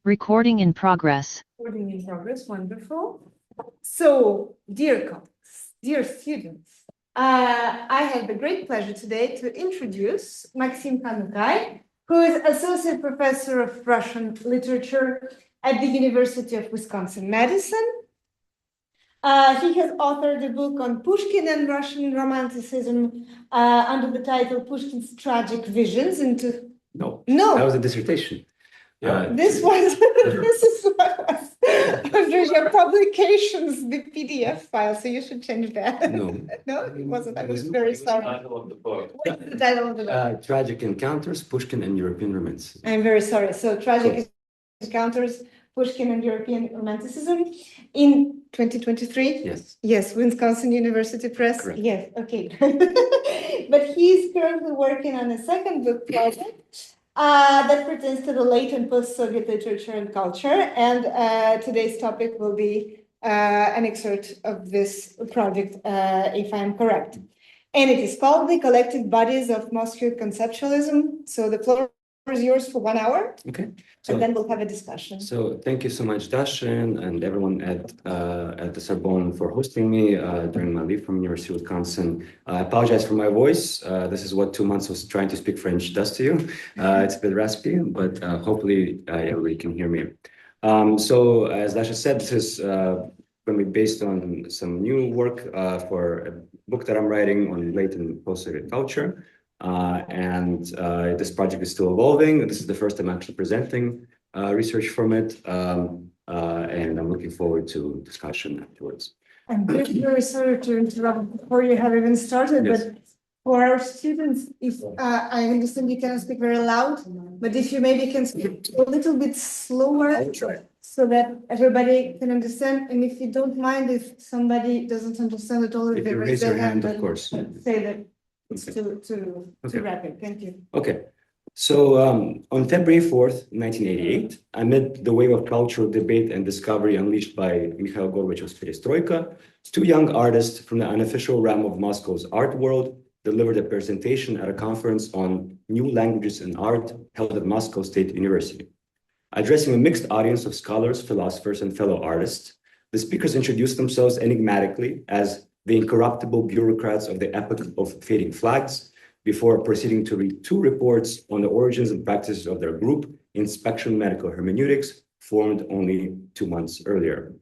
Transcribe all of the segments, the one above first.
Recording in progress. Recording in progress, wonderful. So, dear colleagues, dear students, I have the great pleasure today to introduce Maksim Hanukai, who is Associate Professor of Russian Literature at the University of Wisconsin-Madison. He has authored a book on Pushkin and Russian Romanticism under the title Pushkin's Tragic Visions into... No, No. That was a dissertation. This was this is what was under your publications, the PDF file. So you should change that. No. No, it wasn't. I was very sorry. What's the title of the book? Tragic Encounters, Pushkin and European Romanticism. I'm very sorry. So Tragic Encounters, Pushkin and European Romanticism in 2023. Yes. Yes, Wisconsin University Press. Correct. Yes. Okay. But he's currently working on a second book project. That pertains to the late and post-Soviet literature and culture. And today's topic will be an excerpt of this project, if I'm correct. And it is called The Collective Bodies of Moscow Conceptualism. So the floor is yours for 1 hour. Okay. And then we'll have a discussion. So thank you so much, Dashin, and everyone at the Sorbonne for hosting me during my leave from University of Wisconsin. I apologize for my voice. This is what 2 months of trying to speak French does to you. It's a bit raspy, but hopefully everybody can hear me. So as Dasha said, this is going to be based on some new work for a book that I'm writing on late and post-Soviet culture. This project is still evolving. This is the first time I'm actually presenting research from it, and I'm looking forward to discussion afterwards. I'm very sorry to interrupt before you have even started, Yes. but for our students, if I understand you cannot speak very loud, but if you maybe can speak a little bit slower, I'll try. so that everybody can understand. And if you don't mind, if somebody doesn't understand at all, If you raise your hand, of course. say that it's Okay. too Okay. rapid. Thank you. Okay. So on February 4th, 1988, amid the wave of cultural debate and discovery unleashed by Mikhail Gorbachev's Perestroika, two young artists from the unofficial realm of Moscow's art world delivered a presentation at a conference on new languages and art held at Moscow State University. Addressing a mixed audience of scholars, philosophers, and fellow artists, the speakers introduced themselves enigmatically as the incorruptible bureaucrats of the epoch of fading flags, before proceeding to read two reports on the origins and practices of their group, Inspection Medical Hermeneutics, formed only 2 months earlier.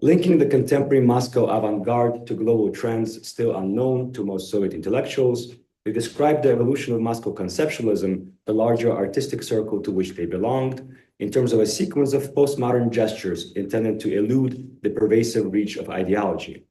Linking the contemporary Moscow avant-garde to global trends still unknown to most Soviet intellectuals, they described the evolution of Moscow conceptualism, the larger artistic circle to which they belonged, in terms of a sequence of postmodern gestures intended to elude the pervasive reach of ideology.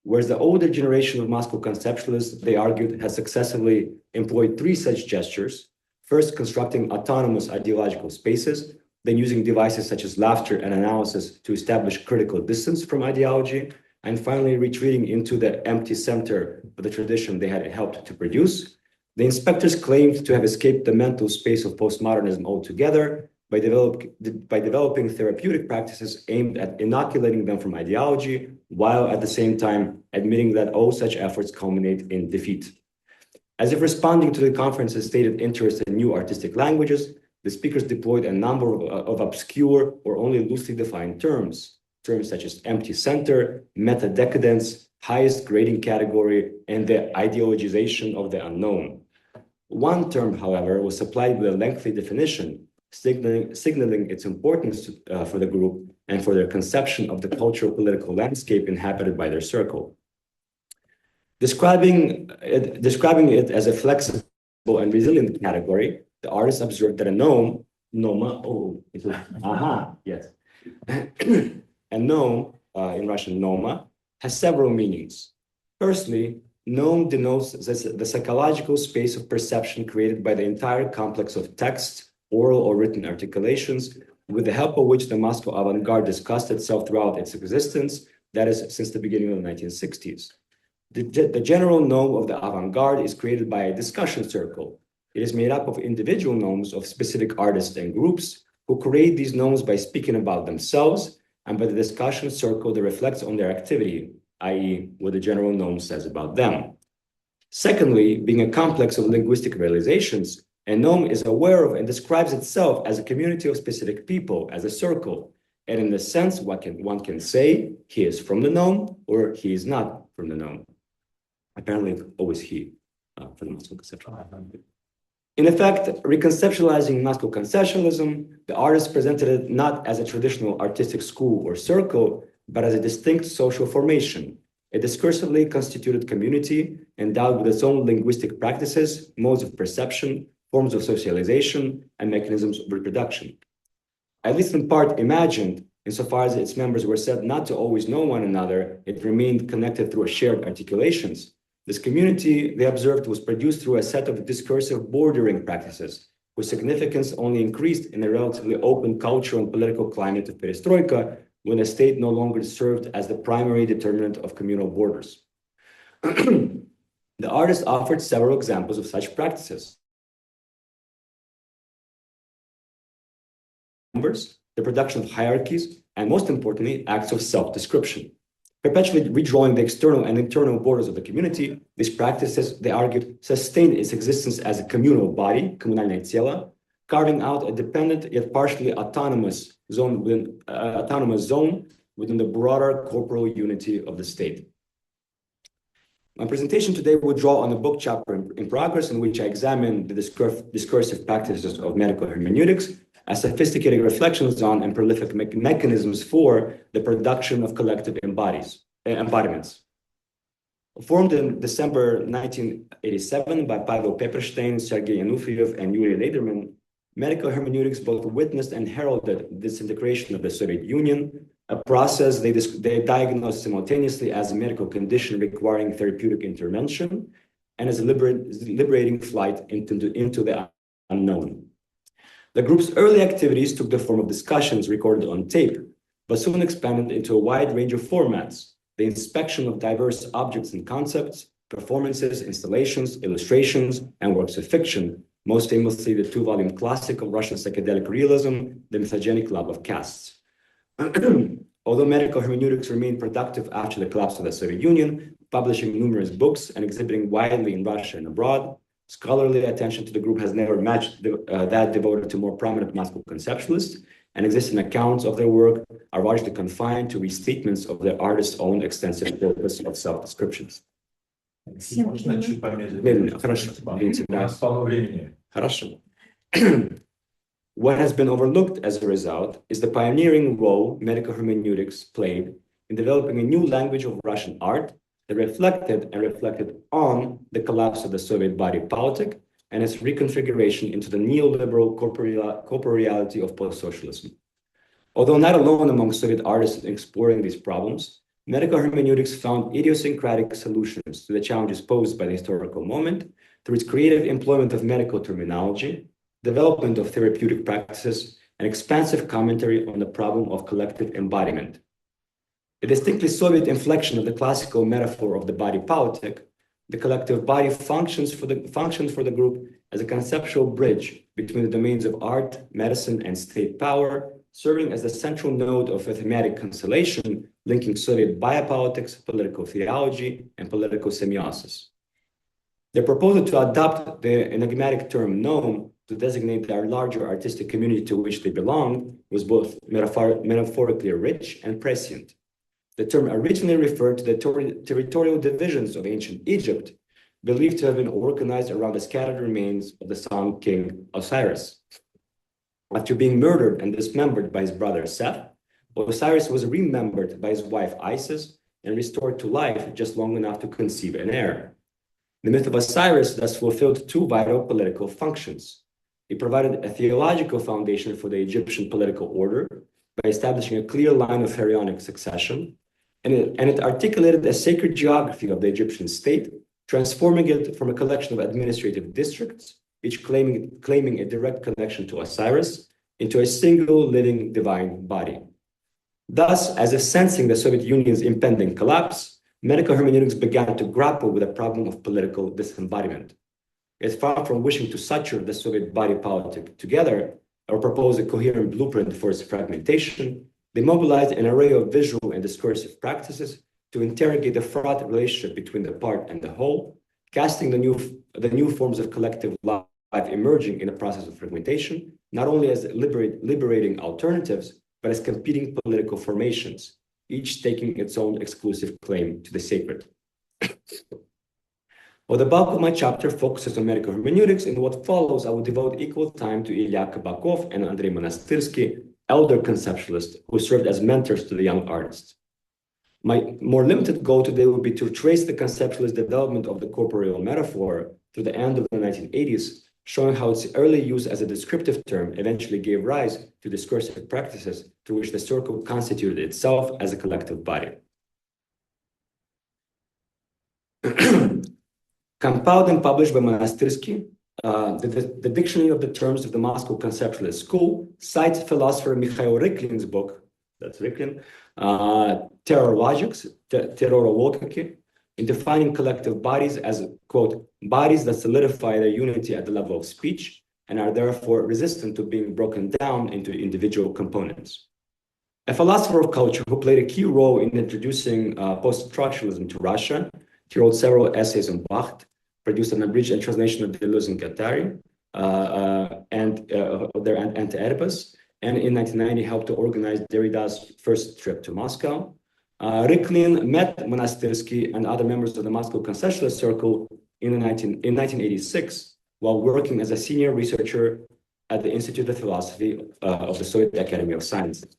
Whereas the older generation of Moscow conceptualists, they argued, has successively employed three such gestures: first, constructing autonomous ideological spaces, then using devices such as laughter and analysis to establish critical distance from ideology, and finally retreating into the empty center of the tradition they had helped to produce. The inspectors claimed to have escaped the mental space of postmodernism altogether by developing therapeutic practices aimed at inoculating them from ideology, while at the same time admitting that all such efforts culminate in defeat. As if responding to the conference's stated interest in new artistic languages, the speakers deployed a number of obscure or only loosely defined terms such as empty center, meta-decadence, highest grading category, and the ideologization of the unknown. One term, however, was supplied with a lengthy definition, signaling its importance for the group and for their conception of the cultural political landscape inhabited by their circle. Describing it as a flexible and resilient category, the artist observed that a gnome, a gnome, in Russian noma, has several meanings. Firstly, gnome denotes the psychological space of perception created by the entire complex of text, oral or written articulations, with the help of which the Moscow avant-garde discussed itself throughout its existence, that is, since the beginning of the 1960s. The general gnome of the avant-garde is created by a discussion circle. It is made up of individual gnomes of specific artists and groups who create these gnomes by speaking about themselves and by the discussion circle that reflects on their activity, i.e., what the general gnome says about them. Secondly, being a complex of linguistic realizations, And Nome is aware of and describes itself as a community of specific people, as a circle. And in the sense, one can say he is from the Nome or he is not from the Nome. Apparently, it's always he for the Moscow conceptualism. In effect, reconceptualizing Moscow conceptualism, the artist presented it not as a traditional artistic school or circle, but as a distinct social formation, a discursively constituted community endowed with its own linguistic practices, modes of perception, forms of socialization, and mechanisms of reproduction. At least in part imagined, insofar as its members were said not to always know one another, it remained connected through shared articulations. This community, they observed, was produced through a set of discursive bordering practices, whose significance only increased in the relatively open cultural and political climate of perestroika, when the state no longer served as the primary determinant of communal borders. The artist offered several examples of such practices. The production of hierarchies, and most importantly, acts of self-description. Perpetually redrawing the external and internal borders of the community, these practices, they argued, sustained its existence as a communal body, коммунальное тело, carving out a dependent yet partially autonomous zone within the broader corporal unity of the state. My presentation today will draw on a book chapter in progress in which I examine the discursive practices of medical hermeneutics as sophisticated reflections on and prolific mechanisms for the production of collective embodiments. Formed in December 1987 by Pavel Pepperstein, Sergei Yanufiev, and Yuri Lederman, medical hermeneutics both witnessed and heralded the disintegration of the Soviet Union, a process they diagnosed simultaneously as a medical condition requiring therapeutic intervention and as a liberating flight into the unknown. The group's early activities took the form of discussions recorded on tape, but soon expanded into a wide range of formats: the inspection of diverse objects and concepts, performances, installations, illustrations, and works of fiction, most famously the two-volume classic of Russian psychedelic realism, The Mythogenic Love of Castes. Although medical hermeneutics remained productive after the collapse of the Soviet Union, publishing numerous books and exhibiting widely in Russia and abroad, scholarly attention to the group has never matched that devoted to more prominent Moscow conceptualists, and existing accounts of their work are largely confined to restatements of the artist's own extensive corpus of self-descriptions. Можно чуть помедленнее? Медленно, хорошо. Извините, У нас полно времени. Хорошо. What has been overlooked as a result is the pioneering role medical hermeneutics played in developing a new language of Russian art that reflected on the collapse of the Soviet body politic and its reconfiguration into the neoliberal corporeality of post-socialism. Although not alone among Soviet artists in exploring these problems, medical hermeneutics found idiosyncratic solutions to the challenges posed by the historical moment through its creative employment of medical terminology, development of therapeutic practices, and expansive commentary on the problem of collective embodiment. A distinctly Soviet inflection of the classical metaphor of the body politic, the collective body functioned for the group as a conceptual bridge between the domains of art, medicine, and state power, serving as the central node of a thematic constellation linking Soviet biopolitics, political theology, and political semiosis. The proposal to adopt the enigmatic term Nome to designate their larger artistic community to which they belonged was both metaphorically rich and prescient. The term originally referred to the territorial divisions of ancient Egypt, believed to have been organized around the scattered remains of the Sun king Osiris. After being murdered and dismembered by his brother Seth, Osiris was remembered by his wife Isis and restored to life just long enough to conceive an heir. The myth of Osiris thus fulfilled two vital political functions. It provided a theological foundation for the Egyptian political order by establishing a clear line of pharaonic succession, and it articulated a sacred geography of the Egyptian state, transforming it from a collection of administrative districts, each claiming a direct connection to Osiris, into a single living divine body. Thus, as if sensing the Soviet Union's impending collapse, medical hermeneutics began to grapple with the problem of political disembodiment. Yet far from wishing to suture the Soviet body politic together or propose a coherent blueprint for its fragmentation, they mobilized an array of visual and discursive practices to interrogate the fraught relationship between the part and the whole, casting the new forms of collective life emerging in a process of fragmentation, not only as liberating alternatives, but as competing political formations, each taking its own exclusive claim to the sacred. While the bulk of my chapter focuses on medical hermeneutics, in what follows, I will devote equal time to Ilya Kabakov and Andrei Monastyrsky, elder conceptualists who served as mentors to the young artists. My more limited goal today will be to trace the conceptualist development of the corporeal metaphor through the end of the 1980s, showing how its early use as a descriptive term eventually gave rise to discursive practices through which the circle constituted itself as a collective body. Compiled and published by Monastyrsky, the Dictionary of the Terms of the Moscow Conceptualist School cites philosopher Mikhail Ryklin's book, that's Ryklin, Terrorologics, Terrorologiki, in defining collective bodies as, quote, bodies that solidify their unity at the level of speech and are therefore resistant to being broken down into individual components. A philosopher of culture who played a key role in introducing post-structuralism to Russia, he wrote several essays on Bacht, produced an abridged translation of Deleuze and Guattari, and their Anti-Oedipus, and in 1990 helped to organize Derrida's first trip to Moscow. Ryklin met Monastyrsky and other members of the Moscow Conceptualist Circle in 1986 while working as a senior researcher at the Institute of Philosophy of the Soviet Academy of Sciences.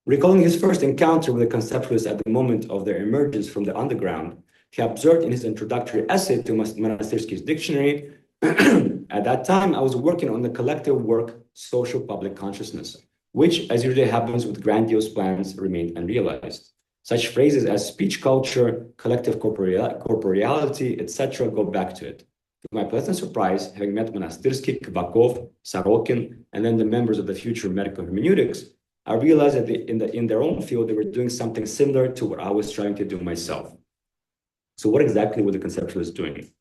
Recalling his first encounter with the conceptualists at the moment of their emergence from the underground, he observed in his introductory essay to Monastyrsky's dictionary, at that time I was working on the collective work social public consciousness, which, as usually happens with grandiose plans, remained unrealized. Such phrases as speech culture, collective corporeality, etc. go back to it. To my pleasant surprise, having met Monastyrsky, Kabakov, Sorokin, and then the members of the future medical hermeneutics, I realized that in their own field, they were doing something similar to what I was trying to do myself. So what exactly were the conceptualists doing?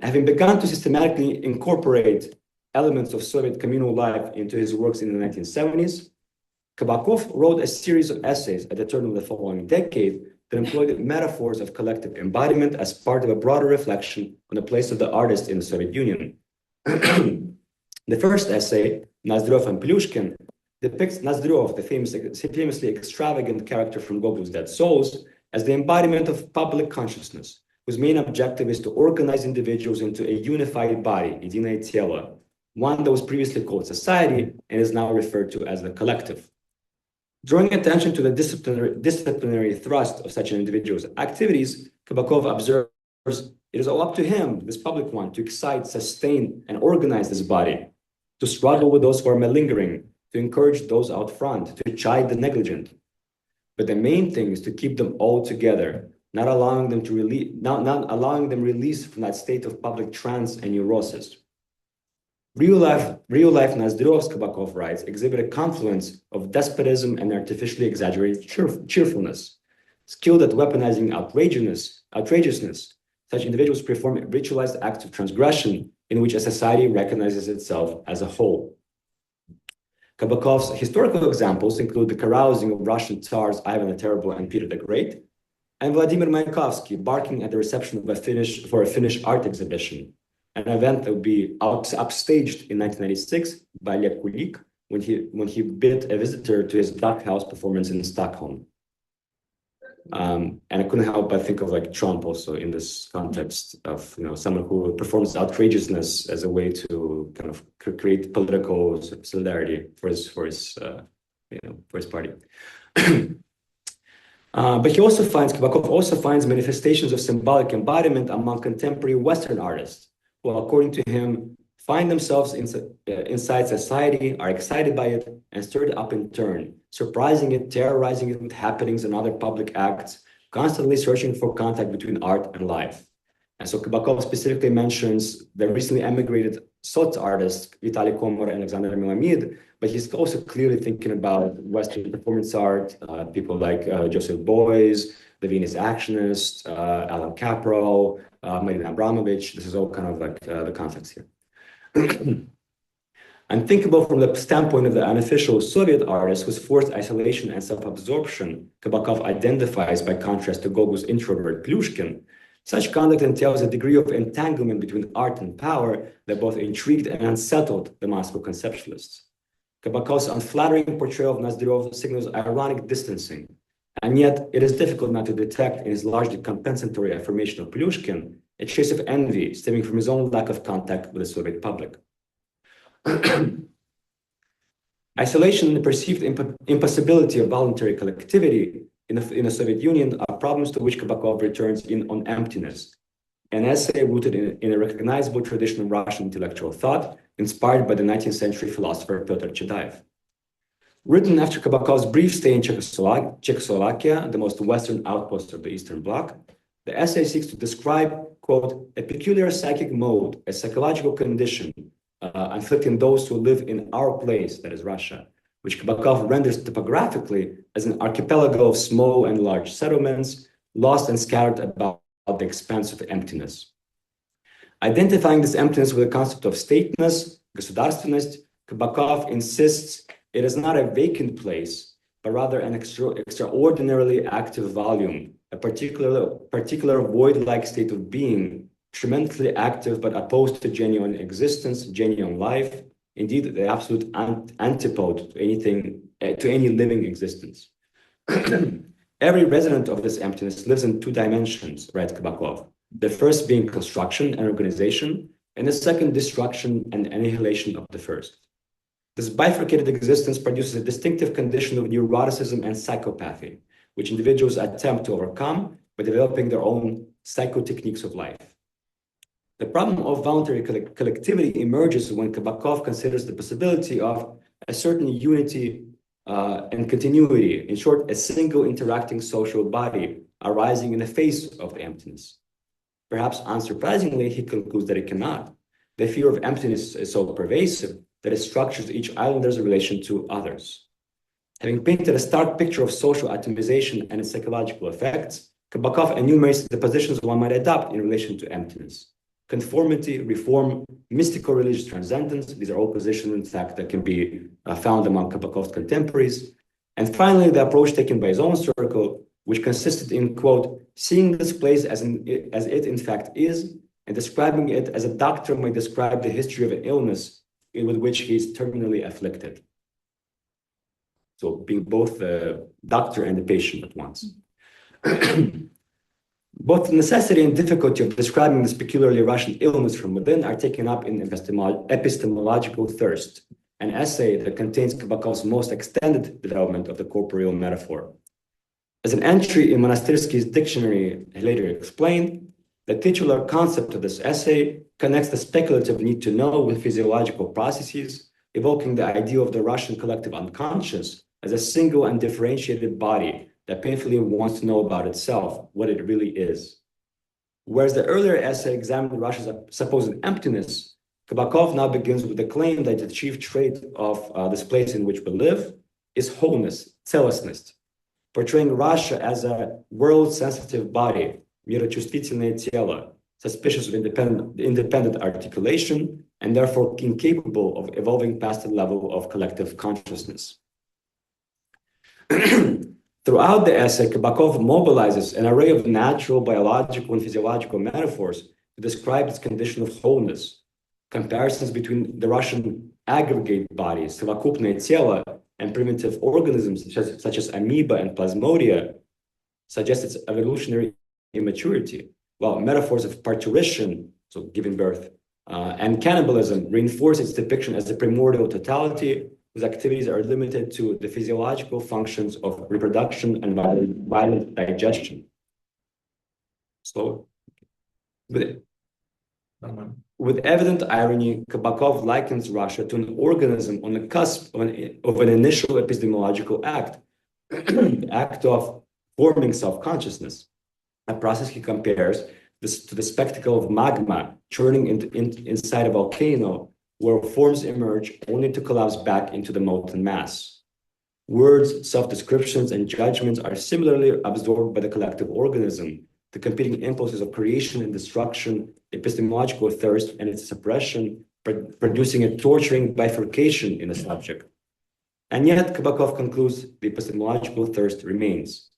Having begun to systematically incorporate elements of Soviet communal life into his works in the 1970s, Kabakov wrote a series of essays at the turn of the following decade that employed metaphors of collective embodiment as part of a broader reflection on the place of the artist in the Soviet Union. The first essay, Nozdrov and Plyushkin, depicts Nozdrov, the famously extravagant character from Gogol's Dead Souls, as the embodiment of public consciousness, whose main objective is to organize individuals into a unified body, единое тело, one that was previously called society and is now referred to as the collective. Drawing attention to the disciplinary thrust of such an individual's activities, Kabakov observes it is all up to him, this public one, to excite, sustain, and organize this body, to struggle with those who are malingering, to encourage those out front, to chide the negligent. But the main thing is to keep them all together, not allowing them release from that state of public trance and neurosis. Real life Nozdrov's, Kabakov writes, exhibit a confluence of despotism and artificially exaggerated cheerfulness. Skilled at weaponizing outrageousness, such individuals perform ritualized acts of transgression in which a society recognizes itself as a whole. Kabakov's historical examples include the carousing of Russian Tsars Ivan the Terrible and Peter the Great, and Vladimir Mayakovsky barking at the reception of a Finnish art exhibition, an event that would be upstaged in 1996 by Lev Kulik when he bid a visitor to his Duck House performance in Stockholm. And I couldn't help but think of like Trump also in this context of someone who performs outrageousness as a way to kind of create political solidarity for his party. But Kabakov also finds manifestations of symbolic embodiment among contemporary Western artists, who, according to him, find themselves inside society, are excited by it, and stirred up in turn, surprising it, terrorizing it with happenings and other public acts, constantly searching for contact between art and life. And so Kabakov specifically mentions the recently emigrated Sots artists, Vitaly Komor and Alexander Milamid, but he's also clearly thinking about Western performance art, people like Joseph Beuys, the Venus Actionist, Alan Capro, Marina Abramovich. This is all kind of like the context here. Unthinkable from the standpoint of the unofficial Soviet artist whose forced isolation and self-absorption Kabakov identifies by contrast to Gogol's introvert Plyushkin, Such conduct entails a degree of entanglement between art and power that both intrigued and unsettled the Moscow conceptualists. Kabakov's unflattering portrayal of Nozdrov signals ironic distancing, and yet it is difficult not to detect in his largely compensatory affirmation of Plyushkin a trace of envy stemming from his own lack of contact with the Soviet public. Isolation and the perceived impossibility of voluntary collectivity in the Soviet Union are problems to which Kabakov returns in On Emptiness, an essay rooted in a recognizable tradition of Russian intellectual thought inspired by the 19th century philosopher Pyotr Chadaev. Written after Kabakov's brief stay in Czechoslovakia, the most western outpost of the Eastern Bloc, the essay seeks to describe, quote, a peculiar psychic mode, a psychological condition inflicting those who live in our place, that is Russia, which Kabakov renders topographically as an archipelago of small and large settlements, lost and scattered about the expanse of emptiness. Identifying this emptiness with the concept of stateness, государственность, Kabakov insists it is not a vacant place, but rather an extraordinarily active volume, a particular void-like state of being, tremendously active but opposed to genuine existence, genuine life, indeed the absolute antipode to any living existence. Every resident of this emptiness lives in two dimensions, writes Kabakov, the first being construction and organization, and the second destruction and annihilation of the first. This bifurcated existence produces a distinctive condition of neuroticism and psychopathy, which individuals attempt to overcome by developing their own psychotechniques of life. The problem of voluntary collectivity emerges when Kabakov considers the possibility of a certain unity and continuity, in short, a single interacting social body arising in the face of the emptiness. Perhaps unsurprisingly, he concludes that it cannot. The fear of emptiness is so pervasive that it structures each islander's relation to others. Having painted a stark picture of social atomization and its psychological effects, Kabakov enumerates the positions one might adopt in relation to emptiness. Conformity, reform, mystical religious transcendence, these are all positions, in fact, that can be found among Kabakov's contemporaries. And finally, the approach taken by his own circle, which consisted in, quote, seeing this place as it in fact is, and describing it as a doctor might describe the history of an illness with which he is terminally afflicted. So being both the doctor and the patient at once. Both the necessity and difficulty of describing this peculiarly Russian illness from within are taken up in Epistemological Thirst, an essay that contains Kabakov's most extended development of the corporeal metaphor. As an entry in Monastyrsky's dictionary later explained, the titular concept of this essay connects the speculative need to know with physiological processes, evoking the idea of the Russian collective unconscious as a single and differentiated body that painfully wants to know about itself, what it really is. Whereas the earlier essay examined Russia's supposed emptiness, Kabakov now begins with the claim that the chief trait of this place in which we live is wholeness, celostность, portraying Russia as a world-sensitive body, мирочувствительное тело, suspicious of independent articulation, and therefore incapable of evolving past the level of collective consciousness. Throughout the essay, Kabakov mobilizes an array of natural, biological, and physiological metaphors to describe this condition of wholeness. Comparisons between the Russian aggregate bodies, совокупное тело, and primitive organisms such as amoeba and plasmodia suggest its evolutionary immaturity, while metaphors of parturition, so giving birth, and cannibalism reinforce its depiction as a primordial totality whose activities are limited to the physiological functions of reproduction and violent digestion. Slower. With evident irony, Kabakov likens Russia to an organism on the cusp of an initial epistemological act, the act of forming self-consciousness, a process he compares to the spectacle of magma churning inside a volcano, where forms emerge only to collapse back into the molten mass. Words, self-descriptions, and judgments are similarly absorbed by the collective organism, the competing impulses of creation and destruction, epistemological thirst and its suppression, producing a torturing bifurcation in the subject. And yet, Kabakov concludes the epistemological thirst remains.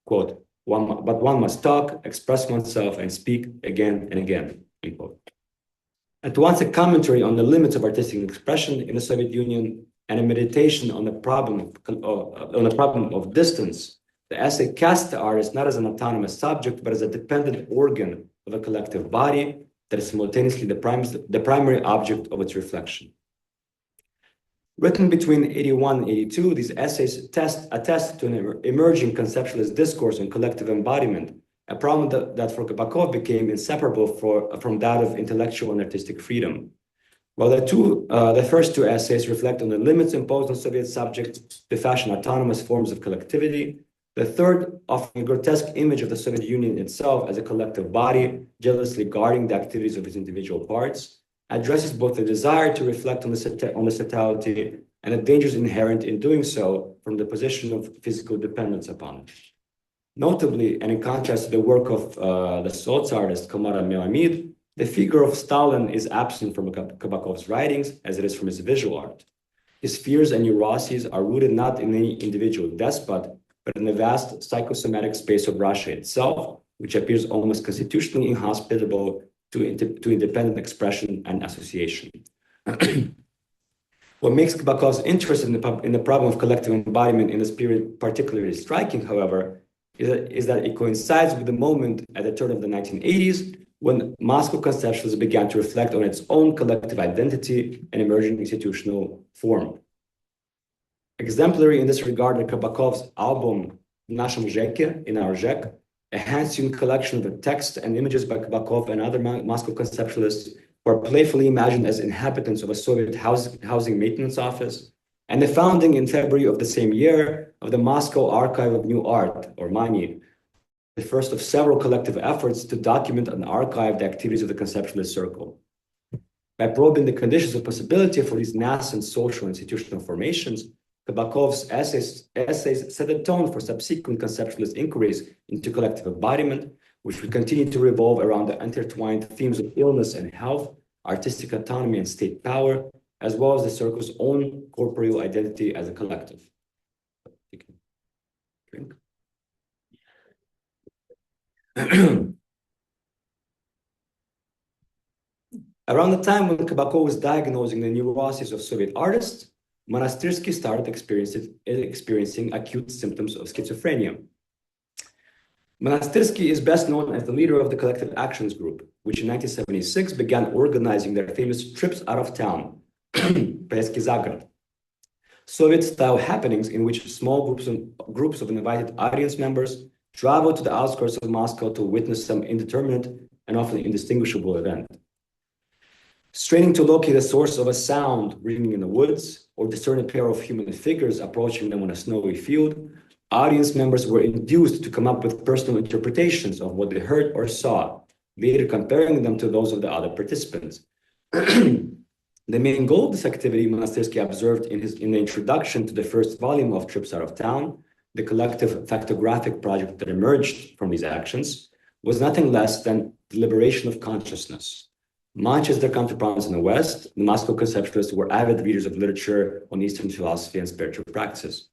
Quote, but one must talk, express oneself, and speak again and again. End quote. At once a commentary on the limits of artistic expression in the Soviet Union and a meditation on the problem of distance, the essay casts the artist not as an autonomous subject, but as a dependent organ of a collective body that is simultaneously the primary object of its reflection. Written between 81 and 82, these essays attest to an emerging conceptualist discourse on collective embodiment, a problem that for Kabakov became inseparable from that of intellectual and artistic freedom. While the first two essays reflect on the limits imposed on Soviet subjects to fashion autonomous forms of collectivity, the third, offering a grotesque image of the Soviet Union itself as a collective body, jealously guarding the activities of its individual parts, addresses both the desire to reflect on the subtlety and the dangers inherent in doing so from the position of physical dependence upon it. Notably, and in contrast to the work of the Sots artist Komara Melamid, the figure of Stalin is absent from Kabakov's writings as it is from his visual art. His fears and neuroses are rooted not in any individual despot, but in the vast psychosomatic space of Russia itself, which appears almost constitutionally inhospitable to independent expression and association. What makes Kabakov's interest in the problem of collective embodiment in this period particularly striking, however, is that it coincides with the moment at the turn of the 1980s when Moscow conceptualism began to reflect on its own collective identity and emerging institutional form. Exemplary in this regard are Kabakov's album В нашем ЖЭКе, in our ЖЭК, a hand-tuned collection of texts and images by Kabakov and other Moscow conceptualists who are playfully imagined as inhabitants of a Soviet housing maintenance office, and the founding in February of the same year of the Moscow Archive of New Art, or MANI, the first of several collective efforts to document and archive the activities of the conceptualist circle. By probing the conditions of possibility for these nascent social and institutional formations, Kabakov's essays set a tone for subsequent conceptualist inquiries into collective embodiment, which would continue to revolve around the intertwined themes of illness and health, artistic autonomy and state power, as well as the circle's own corporeal identity as a collective. Drink. Around the time when Kabakov was diagnosing the neuroses of Soviet artists, Monastyrsky started experiencing acute symptoms of schizophrenia. Monastyrsky is best known as the leader of the Collective Actions Group, which in 1976 began organizing their famous trips out of town, Поездки за город, Soviet-style happenings in which small groups of invited audience members traveled to the outskirts of Moscow to witness some indeterminate and often indistinguishable event. Straining to locate the source of a sound ringing in the woods or discern a pair of human figures approaching them on a snowy field, audience members were induced to come up with personal interpretations of what they heard or saw, later comparing them to those of the other participants. The main goal of this activity, Monastyrsky observed in the introduction to the first volume of Trips Out of Town, the collective factographic project that emerged from these actions, was nothing less than the liberation of consciousness. Much as their counterparts in the West, the Moscow conceptualists were avid readers of literature on Eastern philosophy and spiritual practices.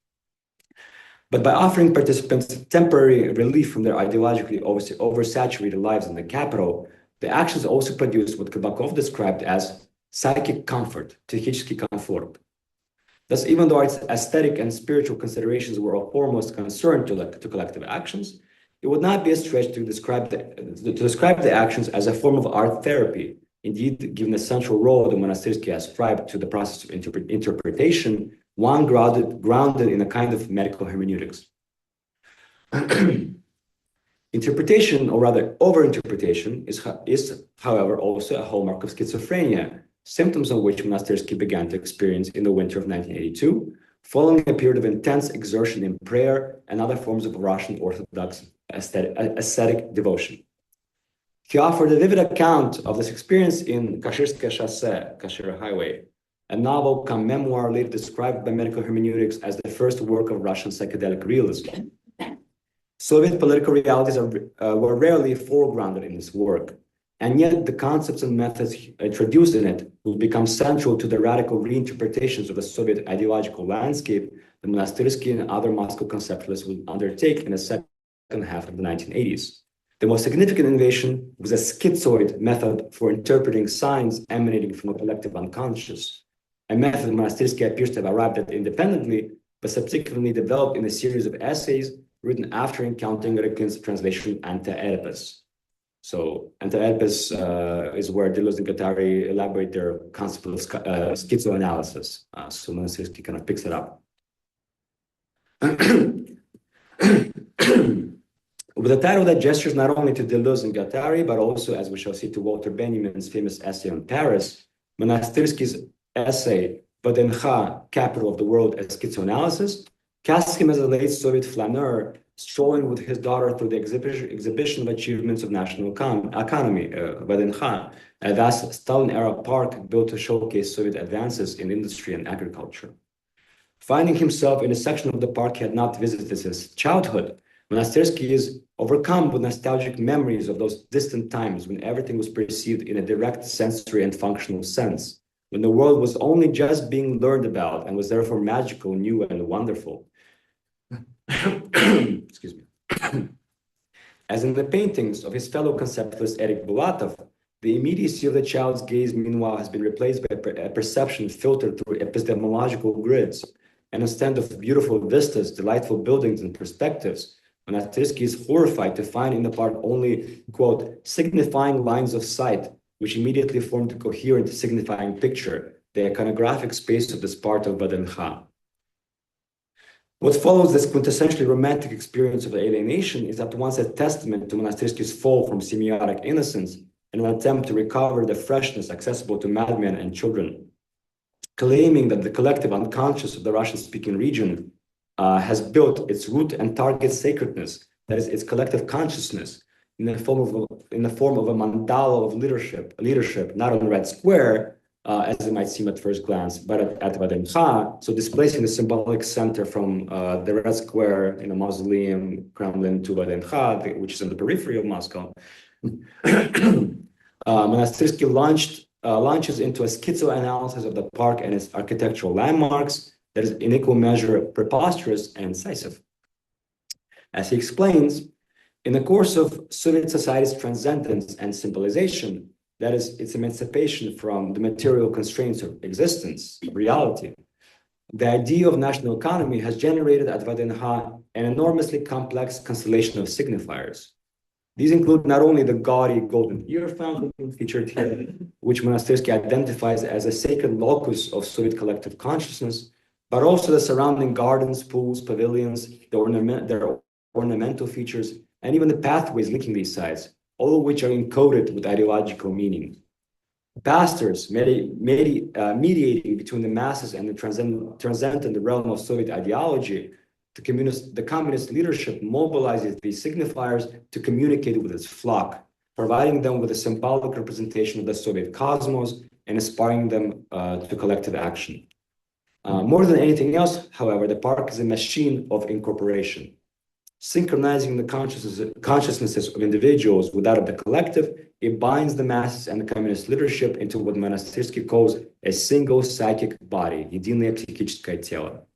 But by offering participants temporary relief from their ideologically oversaturated lives in the capital, the actions also produced what Kabakov described as psychic comfort, psychický komfort. Thus, even though its aesthetic and spiritual considerations were of foremost concern to collective actions, it would not be a stretch to describe the actions as a form of art therapy. Indeed, given the central role that Monastyrsky ascribed to the process of interpretation, one grounded in a kind of medical hermeneutics. Interpretation, or rather overinterpretation, is, however, also a hallmark of schizophrenia, symptoms of which Monastyrsky began to experience in the winter of 1982, following a period of intense exertion in prayer and other forms of Russian Orthodox ascetic devotion. He offered a vivid account of this experience in Kashirskaya Shosсе, Kashir Highway, a novel come memoir later described by medical hermeneutics as the first work of Russian psychedelic realism. Soviet political realities were rarely foregrounded in this work, and yet the concepts and methods introduced in it will become central to the radical reinterpretations of the Soviet ideological landscape that Monastyrsky and other Moscow conceptualists will undertake in the second half of the 1980s. The most significant innovation was a schizoid method for interpreting signs emanating from the collective unconscious, a method Monastyrsky appears to have arrived at independently, but subsequently developed in a series of essays written after encountering Rifkin's translation Anti-Oedipus. So Anti-Oedipus is where Deleuze and Guattari elaborate their concept of schizoanalysis. So Monastyrsky kind of picks it up. With the title that gestures not only to Deleuze and Guattari, but also, as we shall see, to Walter Benjamin's famous essay on Paris, Monastyrsky's essay, Vadencha, Capital of the World as Schizoanalysis, casts him as a late Soviet flaneur strolling with his daughter through the exhibition of achievements of national economy, Vadencha, a vast Stalin-era park built to showcase Soviet advances in industry and agriculture. Finding himself in a section of the park he had not visited since childhood, Monastyrsky is overcome with nostalgic memories of those distant times when everything was perceived in a direct sensory and functional sense, when the world was only just being learned about and was therefore magical, new, and wonderful. Excuse me. As in the paintings of his fellow conceptualist Eric Bulatov, the immediacy of the child's gaze, meanwhile, has been replaced by a perception filtered through epistemological grids, and instead of beautiful vistas, delightful buildings, and perspectives, Monastyrsky is horrified to find in the park only, quote, signifying lines of sight, which immediately form the coherent signifying picture, the iconographic space of this part of Vadencha. What follows this quintessentially romantic experience of alienation is at once a testament to Monastyrsky's fall from semiotic innocence and an attempt to recover the freshness accessible to madmen and children, claiming that the collective unconscious of the Russian-speaking region has built its root and target sacredness, that is, its collective consciousness, in the form of a mandala of leadership, not on Red Square, as it might seem at first glance, but at Vadencha, so displacing the symbolic center from the Red Square in a mausoleum, Kremlin, to Vadencha, which is on the periphery of Moscow. Monastyrsky launches into a schizoanalysis of the park and its architectural landmarks that is in equal measure preposterous and incisive. As he explains, in the course of Soviet society's transcendence and symbolization, that is, its emancipation from the material constraints of existence, of reality, the idea of national economy has generated at Vadencha an enormously complex constellation of signifiers. These include not only the gaudy golden ear fountain featured here, which Monastyrsky identifies as a sacred locus of Soviet collective consciousness, but also the surrounding gardens, pools, pavilions, their ornamental features, and even the pathways linking these sites, all of which are encoded with ideological meaning. Pastors mediating between the masses and the transcendent realm of Soviet ideology, the communist leadership mobilizes these signifiers to communicate with its flock, providing them with a symbolic representation of the Soviet cosmos and inspiring them to collective action. More than anything else, however, the park is a machine of incorporation, synchronizing the consciousnesses of individuals with that of the collective. It binds the masses and the communist leadership into what Monastyrsky calls a single psychic body, единое психическое тело.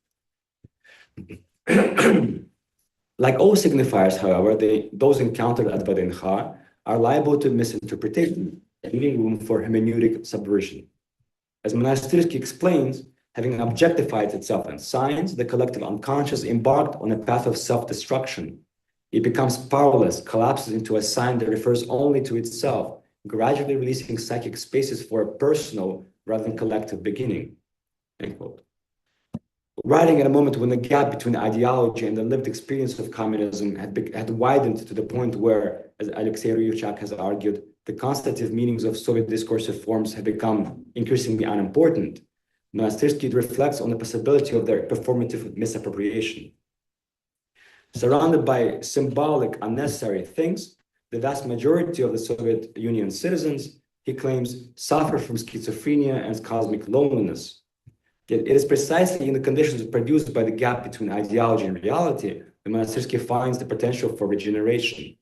Like all signifiers, however, those encountered at Vadencha are liable to misinterpretation, leaving room for hermeneutic subversion. As Monastyrsky explains, having objectified itself in science, the collective unconscious embarked on a path of self-destruction. It becomes powerless, collapses into a sign that refers only to itself, gradually releasing psychic spaces for a personal rather than collective beginning. End quote. Writing at a moment when the gap between ideology and the lived experience of communism had widened to the point where, as Alexei Ryuchak has argued, the constitutive meanings of Soviet discursive forms have become increasingly unimportant, Monastyrsky reflects on the possibility of their performative misappropriation. Surrounded by symbolic, unnecessary things, the vast majority of the Soviet Union citizens, he claims, suffer from schizophrenia and cosmic loneliness. Yet it is precisely in the conditions produced by the gap between ideology and reality that Monastyrsky finds the potential for regeneration.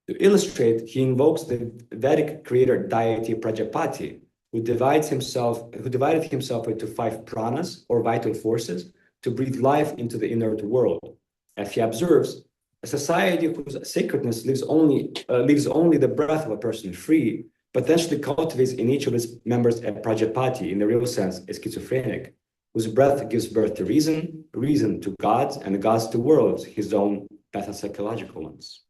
To illustrate, he invokes the Vedic creator deity Prajapati, who divided himself into 5 pranas, or vital forces, to breathe life into the inert world. As he observes, a society whose sacredness leaves only the breath of a person free, potentially cultivates in each of its members a prajapati, in the real sense, a schizophrenic, whose breath gives birth to reason, reason to gods, and the gods to worlds, his own pathopsychological ones.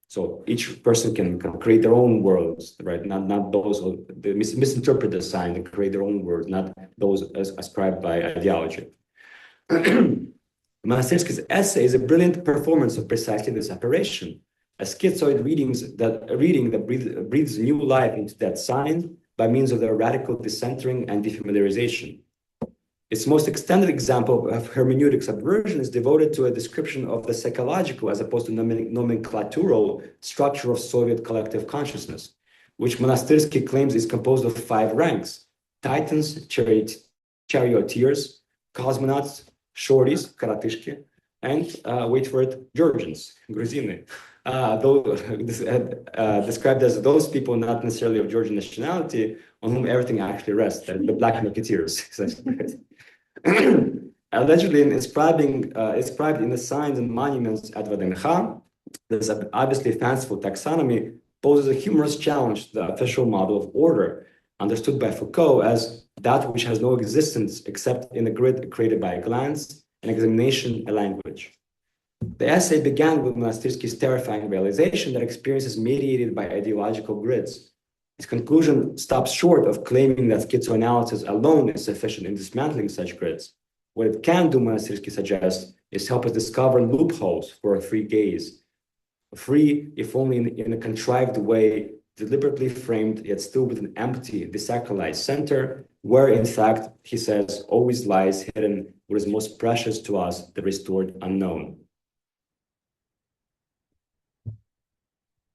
So each person can create their own worlds, right? Not those who misinterpret the sign and create their own worlds, not those ascribed by ideology. Monastyrsky's essay is a brilliant performance of precisely this operation, a schizoid reading that breathes new life into that sign by means of their radical decentering and defamiliarization. Its most extended example of hermeneutic subversion is devoted to a description of the psychological as opposed to nomenclatural structure of Soviet collective consciousness, which Monastyrsky claims is composed of 5 ranks: titans, charioteers, cosmonauts, shorties, karatishki, and, wait for it, Georgians, Gruzini. Described as those people not necessarily of Georgian nationality on whom everything actually rests, the Black Marketeers. Allegedly inscribed in the signs and monuments at Vdenha, this obviously fanciful taxonomy poses a humorous challenge to the official model of order, understood by Foucault as that which has no existence except in a grid created by a glance, an examination, a language. The essay began with Monastyrsky's terrifying realization that experience is mediated by ideological grids. His conclusion stops short of claiming that schizoanalysis alone is sufficient in dismantling such grids. What it can do, Monastyrsky suggests, is help us discover loopholes for a free gaze. Free, if only in a contrived way, deliberately framed, yet still with an empty, desacralized center, where, in fact, he says, always lies hidden what is most precious to us, the restored unknown.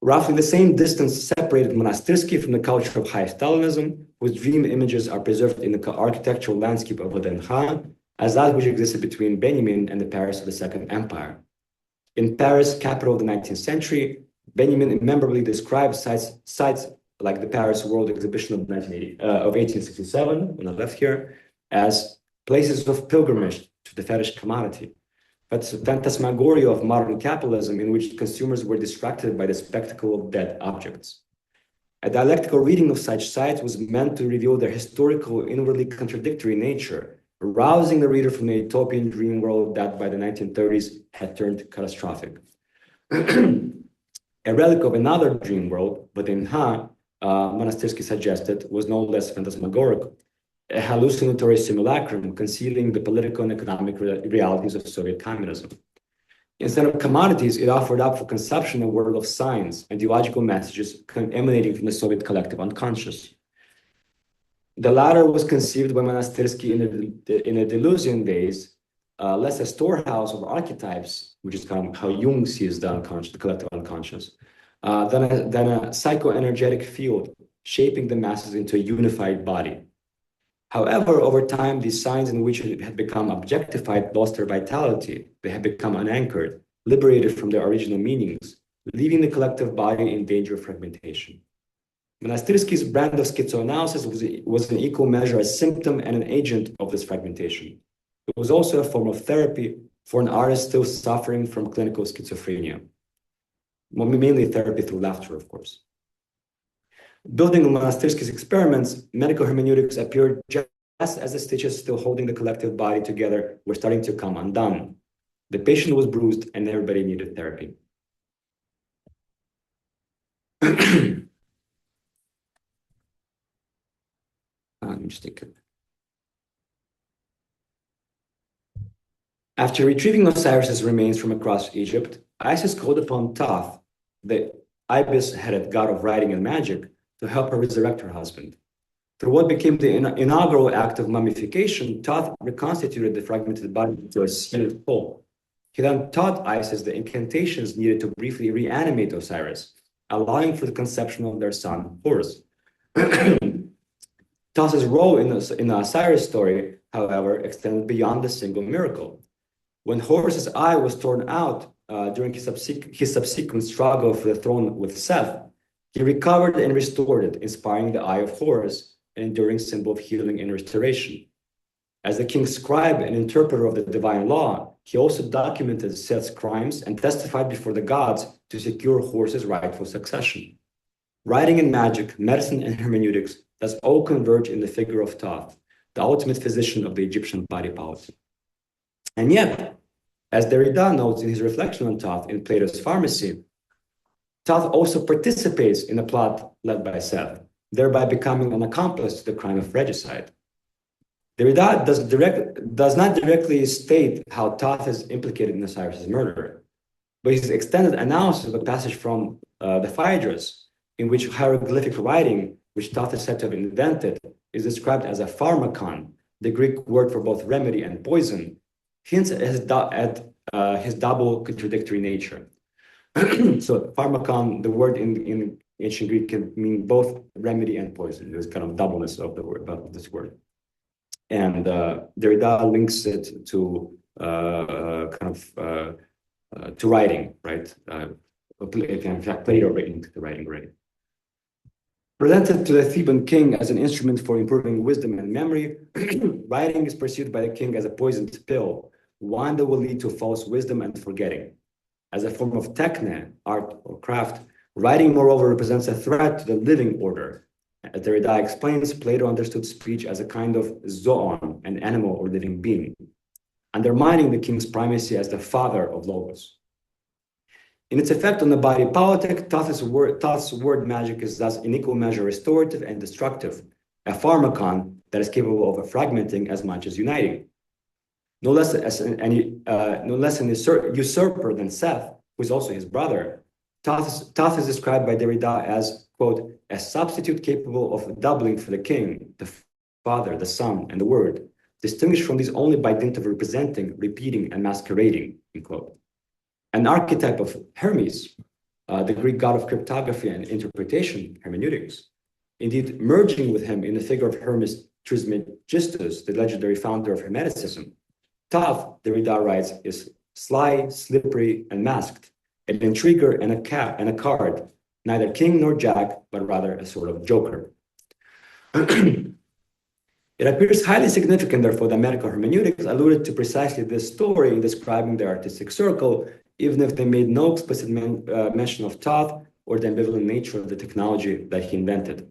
Roughly the same distance separated Monastyrsky from the culture of high Stalinism, whose dream images are preserved in the architectural landscape of Vdenha, as that which existed between Benjamin and the Paris of the Second Empire. In Paris, capital of the 19th century, Benjamin memorably describes sites like the Paris World Exhibition of 1867, on the left here, as places of pilgrimage to the fetish commodity. But phantasmagoria of modern capitalism in which consumers were distracted by the spectacle of dead objects. A dialectical reading of such sites was meant to reveal their historical, inwardly contradictory nature, arousing the reader from the utopian dream world that by the 1930s had turned catastrophic. A relic of another dream world, but in Monastyrsky suggested, was no less phantasmagorical, a hallucinatory simulacrum concealing the political and economic realities of Soviet communism. Instead of commodities, it offered up for consumption a world of signs and ideological messages emanating from the Soviet collective unconscious. The latter was conceived by Monastyrsky in the Deleuzian days, less a storehouse of archetypes, which is kind of how Jung sees the unconscious, the collective unconscious, than a psychoenergetic field shaping the masses into a unified body. However, over time, these signs in which it had become objectified lost their vitality. They had become unanchored, liberated from their original meanings, leaving the collective body in danger of fragmentation. Monastyrsky's brand of schizoanalysis was in equal measure a symptom and an agent of this fragmentation. It was also a form of therapy for an artist still suffering from clinical schizophrenia, mainly therapy through laughter, of course. Building on Monastyrsky's experiments, medical hermeneutics appeared just as the stitches still holding the collective body together were starting to come undone. The patient was bruised and everybody needed therapy. Let me just take it. After retrieving Osiris's remains from across Egypt, Isis called upon Thoth, the ibis-headed god of writing and magic, to help her resurrect her husband. Through what became the inaugural act of mummification, Thoth reconstituted the fragmented body into a sealed whole. He then taught Isis the incantations needed to briefly reanimate Osiris, allowing for the conception of their son, Horus. Thoth's role in the Osiris story, however, extended beyond the single miracle. When Horus's eye was torn out during his subsequent struggle for the throne with Seth, he recovered and restored it, inspiring the eye of Horus, an enduring symbol of healing and restoration. As the king's scribe and interpreter of the divine law, he also documented Seth's crimes and testified before the gods to secure Horus's rightful succession. Writing and magic, medicine and hermeneutics thus all converge in the figure of Thoth, the ultimate physician of the Egyptian body politic. And yet, as Derrida notes in his reflection on Thoth in Plato's Pharmacy, Thoth also participates in a plot led by Seth, thereby becoming an accomplice to the crime of regicide. Derrida does not directly state how Thoth is implicated in Osiris's murder, but his extended analysis of a passage from the Phaedrus, in which hieroglyphic writing, which Thoth is said to have invented, is described as a pharmakon, the Greek word for both remedy and poison, hints at his double contradictory nature. So pharmakon, the word in ancient Greek can mean both remedy and poison. There's kind of doubleness of the word, of this word. And Derrida links it to to writing, right? In fact, Plato writing to the writing already. Presented to the Theban king as an instrument for improving wisdom and memory, writing is perceived by the king as a poisoned pill, one that will lead to false wisdom and forgetting. As a form of techne, art or craft, writing, moreover, represents a threat to the living order. As Derrida explains, Plato understood speech as a kind of zoon, an animal or living being, undermining the king's primacy as the father of logos. In its effect on the body politic, Thoth's word magic is thus in equal measure restorative and destructive, a pharmakon that is capable of fragmenting as much as uniting. No less an usurper than Seth, who is also his brother, Thoth is described by Derrida as, quote, a substitute capable of doubling for the king, the father, the son, and the word, distinguished from these only by dint of representing, repeating, and masquerading, end quote. An archetype of Hermes, the Greek god of cryptography and interpretation, hermeneutics, indeed merging with him in the figure of Hermes Trismegistus, the legendary founder of Hermeticism. Thoth, Derrida writes, is sly, slippery, and masked, an intriguer and a card, neither king nor jack, but rather a sort of joker. It appears highly significant, therefore, that medical hermeneutics alluded to precisely this story in describing their artistic circle, even if they made no explicit mention of Thoth or the ambivalent nature of the technology that he invented.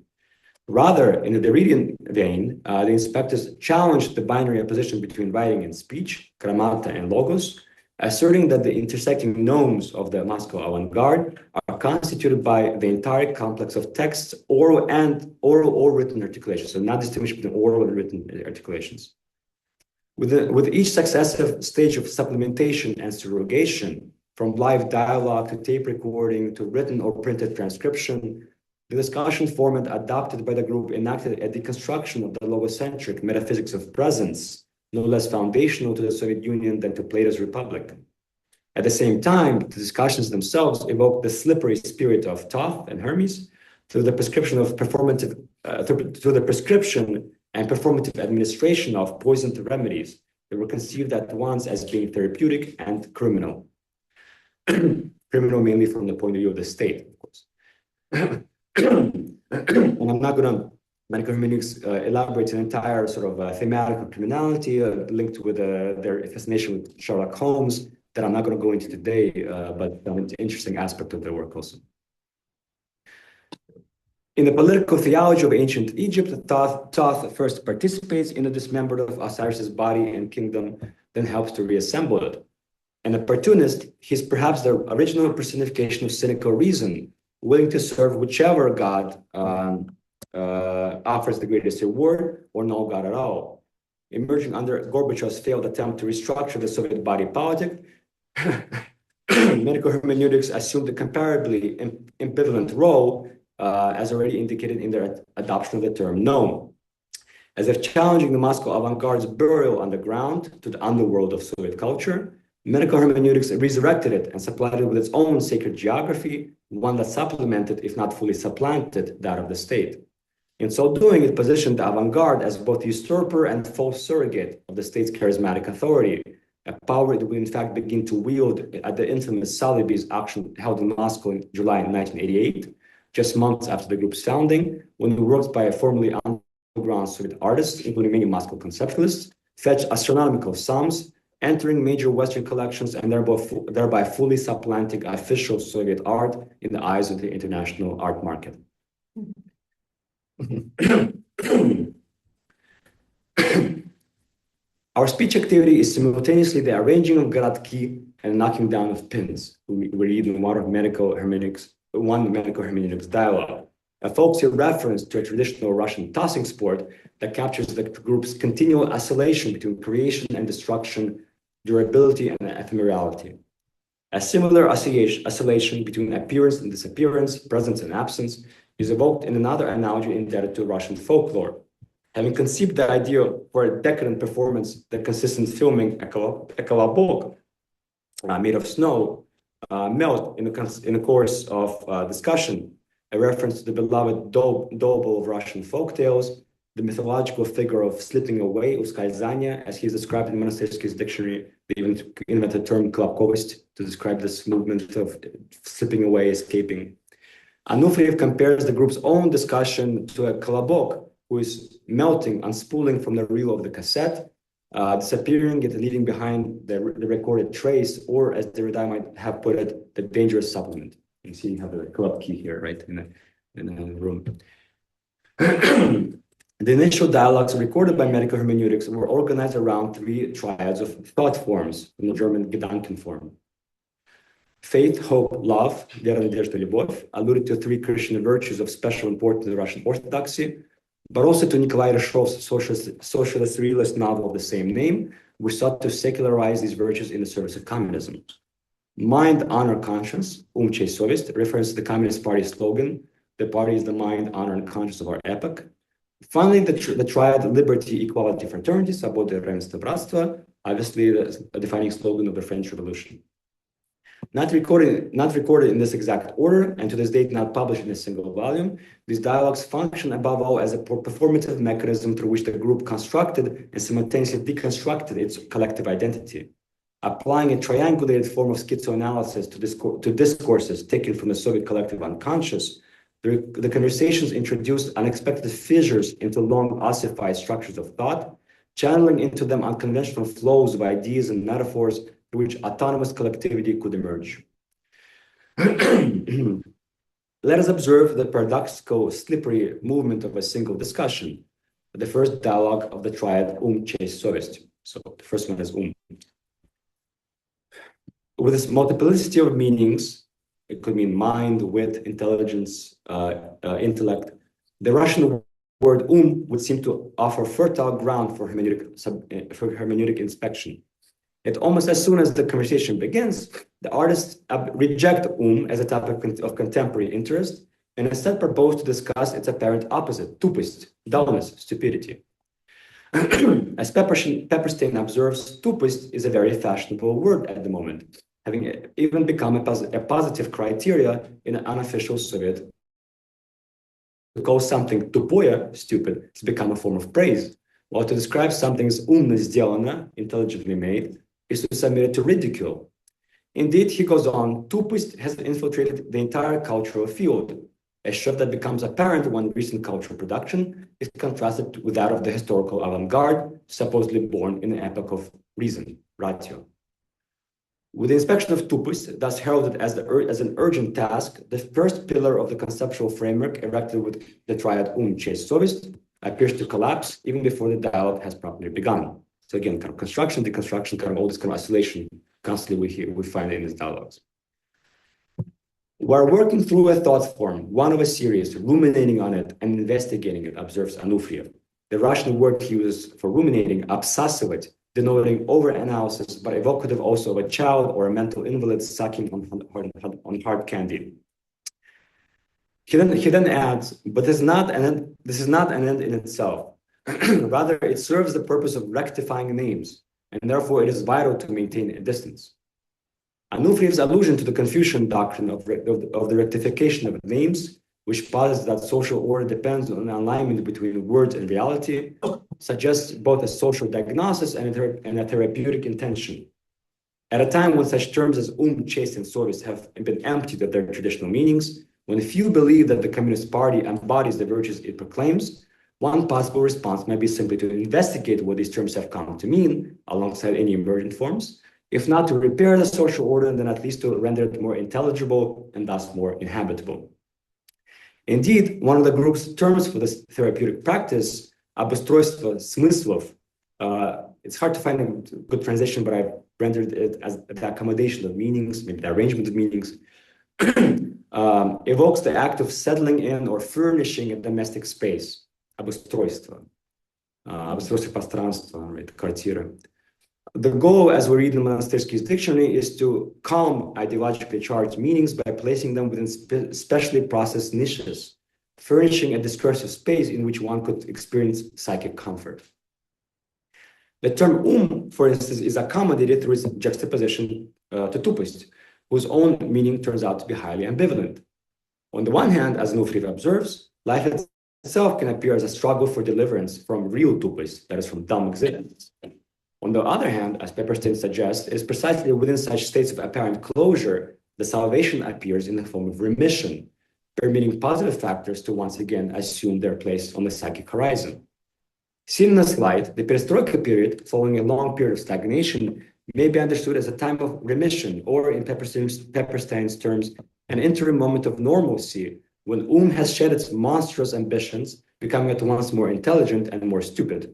Rather, in the Derridian vein, the inspectors challenged the binary opposition between writing and speech, grammata and logos, asserting that the intersecting nomes of the Moscow avant-garde are constituted by the entire complex of texts, oral or written articulations, so not distinguished between oral and written articulations. With each successive stage of supplementation and surrogation, from live dialogue to tape recording to written or printed transcription, the discussion format adopted by the group enacted a deconstruction of the logocentric metaphysics of presence, no less foundational to the Soviet Union than to Plato's Republic. At the same time, the discussions themselves evoke the slippery spirit of Thoth and Hermes through the prescription and performative administration of poisoned remedies that were conceived at once as being therapeutic and criminal. Criminal mainly from the point of view of the state, of course. And I'm not going to medical hermeneutics elaborates an entire sort of thematic of criminality linked with their fascination with Sherlock Holmes that I'm not going to go into today, but an interesting aspect of their work also. In the political theology of ancient Egypt, Thoth first participates in the dismemberment of Osiris's body and kingdom, then helps to reassemble it. An opportunist, he's perhaps the original personification of cynical reason, willing to serve whichever god offers the greatest reward or no god at all. Emerging under Gorbachev's failed attempt to restructure the Soviet body politic, medical hermeneutics assumed a comparably ambivalent role, as already indicated in their adoption of the term "nome," as if challenging the Moscow avant-garde's burial underground to the underworld of Soviet culture. Medical hermeneutics resurrected it and supplied it with its own sacred geography, one that supplemented, if not fully supplanted, that of the state. In so doing, it positioned the avant-garde as both usurper and false surrogate of the state's charismatic authority, a power it would in fact begin to wield at the infamous Sotheby's auction held in Moscow in July 1988, just months after the group's founding, when the works by a formerly underground Soviet artists, including many Moscow conceptualists, fetch astronomical sums, entering major Western collections and thereby fully supplanting official Soviet art in the eyes of the international art market. Our speech activity is simultaneously the arranging of Garatki and knocking down of pins. We read in one medical hermeneutics dialogue, a folksy reference to a traditional Russian tossing sport that captures the group's continual oscillation between creation and destruction, durability and ephemerality. A similar oscillation between appearance and disappearance, presence and absence, is evoked in another analogy indebted to Russian folklore. Having conceived the idea for a decadent performance that consists in filming a kolobok made of snow melt in the course of discussion, a reference to the beloved Dobol of Russian folktales, the mythological figure of slipping away, uskalizania, as he is described in Monastersky's dictionary. They even invented the term klapkovost to describe this movement of slipping away, escaping. Anufriev compares the group's own discussion to a kolobok who is melting, unspooling from the reel of the cassette, disappearing, yet leaving behind the recorded trace, or as the Redai might have put it, the dangerous supplement. You see, you have the club key here, right, in the room. The initial dialogues recorded by medical hermeneutics were organized around three triads of thought forms in the German Gedanken form. Faith, hope, love, Vera, Nadezhda, Lyubov, alluded to three Christian virtues of special importance in the Russian Orthodoxy, but also to Nikolai Reshov's socialist realist novel of the same name, which sought to secularize these virtues in the service of communism. Mind, honor, conscience, chest, sovest, refers to the Communist Party slogan, the party is the mind, honor, and conscience of our epoch. Finally, the triad liberty, equality, fraternity, свобода, равенство, братство, obviously the defining slogan of the French Revolution. Not recorded in this exact order, and to this date not published in a single volume, these dialogues function above all as a performative mechanism through which the group constructed and simultaneously deconstructed its collective identity. Applying a triangulated form of schizoanalysis to discourses taken from the Soviet collective unconscious, the conversations introduced unexpected fissures into long ossified structures of thought, channeling into them unconventional flows of ideas and metaphors through which autonomous collectivity could emerge. Let us observe the paradoxical, slippery movement of a single discussion, the first dialogue of the triad chest, sovest. So the first one is With this multiplicity of meanings, it could mean mind, wit, intelligence, intellect. The Russian word would seem to offer fertile ground for hermeneutic inspection. Yet almost as soon as the conversation begins, the artists reject as a topic of contemporary interest and instead propose to discuss its apparent opposite, tupость, dullness, stupidity. As Pepperstein observes, tupость is a very fashionable word at the moment, having even become a positive criteria in an unofficial Soviet. To call something тупое, stupid, has become a form of praise, while to describe something's умно сделано, intelligently made, is to submit it to ridicule. Indeed, he goes on, tupость has infiltrated the entire cultural field, a shift that becomes apparent when recent cultural production is contrasted with that of the historical avant-garde, supposedly born in the epoch of reason, ratio. With the inspection of tupость, thus heralded as an urgent task, the first pillar of the conceptual framework erected with the triad chest, sovest appears to collapse even before the dialogue has properly begun. So again, kind of construction, deconstruction, kind of all this kind of oscillation constantly we find in these dialogues. We're working through a thought form, one of a series, ruminating on it and investigating it, observes Anufriev. The Russian word he uses for ruminating, obsessivate, denoting over-analysis, but evocative also of a child or a mental invalid sucking on hard candy. He then adds, but this is not an end in itself. Rather, it serves the purpose of rectifying names, and therefore it is vital to maintain a distance. Anufriev's allusion to the Confucian doctrine of the rectification of names, which posits that social order depends on an alignment between words and reality, suggests both a social diagnosis and a therapeutic intention. At a time when such terms as chest, and sovest have been emptied of their traditional meanings, when few believe that the Communist Party embodies the virtues it proclaims, One possible response might be simply to investigate what these terms have come to mean alongside any emergent forms, if not to repair the social order, then at least to render it more intelligible and thus more inhabitable. Indeed, one of the group's terms for this therapeutic practice, обустройство смыслов, it's hard to find a good translation, but I've rendered it as the accommodation of meanings, maybe the arrangement of meanings, evokes the act of settling in or furnishing a domestic space, обустройство, обустройство пространства, right, квартира. The goal, as we read in Monastirski's dictionary, is to calm ideologically charged meanings by placing them within specially processed niches, furnishing a discursive space in which one could experience psychic comfort. The term for instance, is accommodated through its juxtaposition to tupость, whose own meaning turns out to be highly ambivalent. On the one hand, as Nufriv observes, life itself can appear as a struggle for deliverance from real tupость, that is, from dumb existence. On the other hand, as Pepperstein suggests, it is precisely within such states of apparent closure that salvation appears in the form of remission, permitting positive factors to once again assume their place on the psychic horizon. Seen in this light, the perestroika period, following a long period of stagnation, may be understood as a time of remission, or in Pepperstein's terms, an interim moment of normalcy, when has shed its monstrous ambitions, becoming at once more intelligent and more stupid.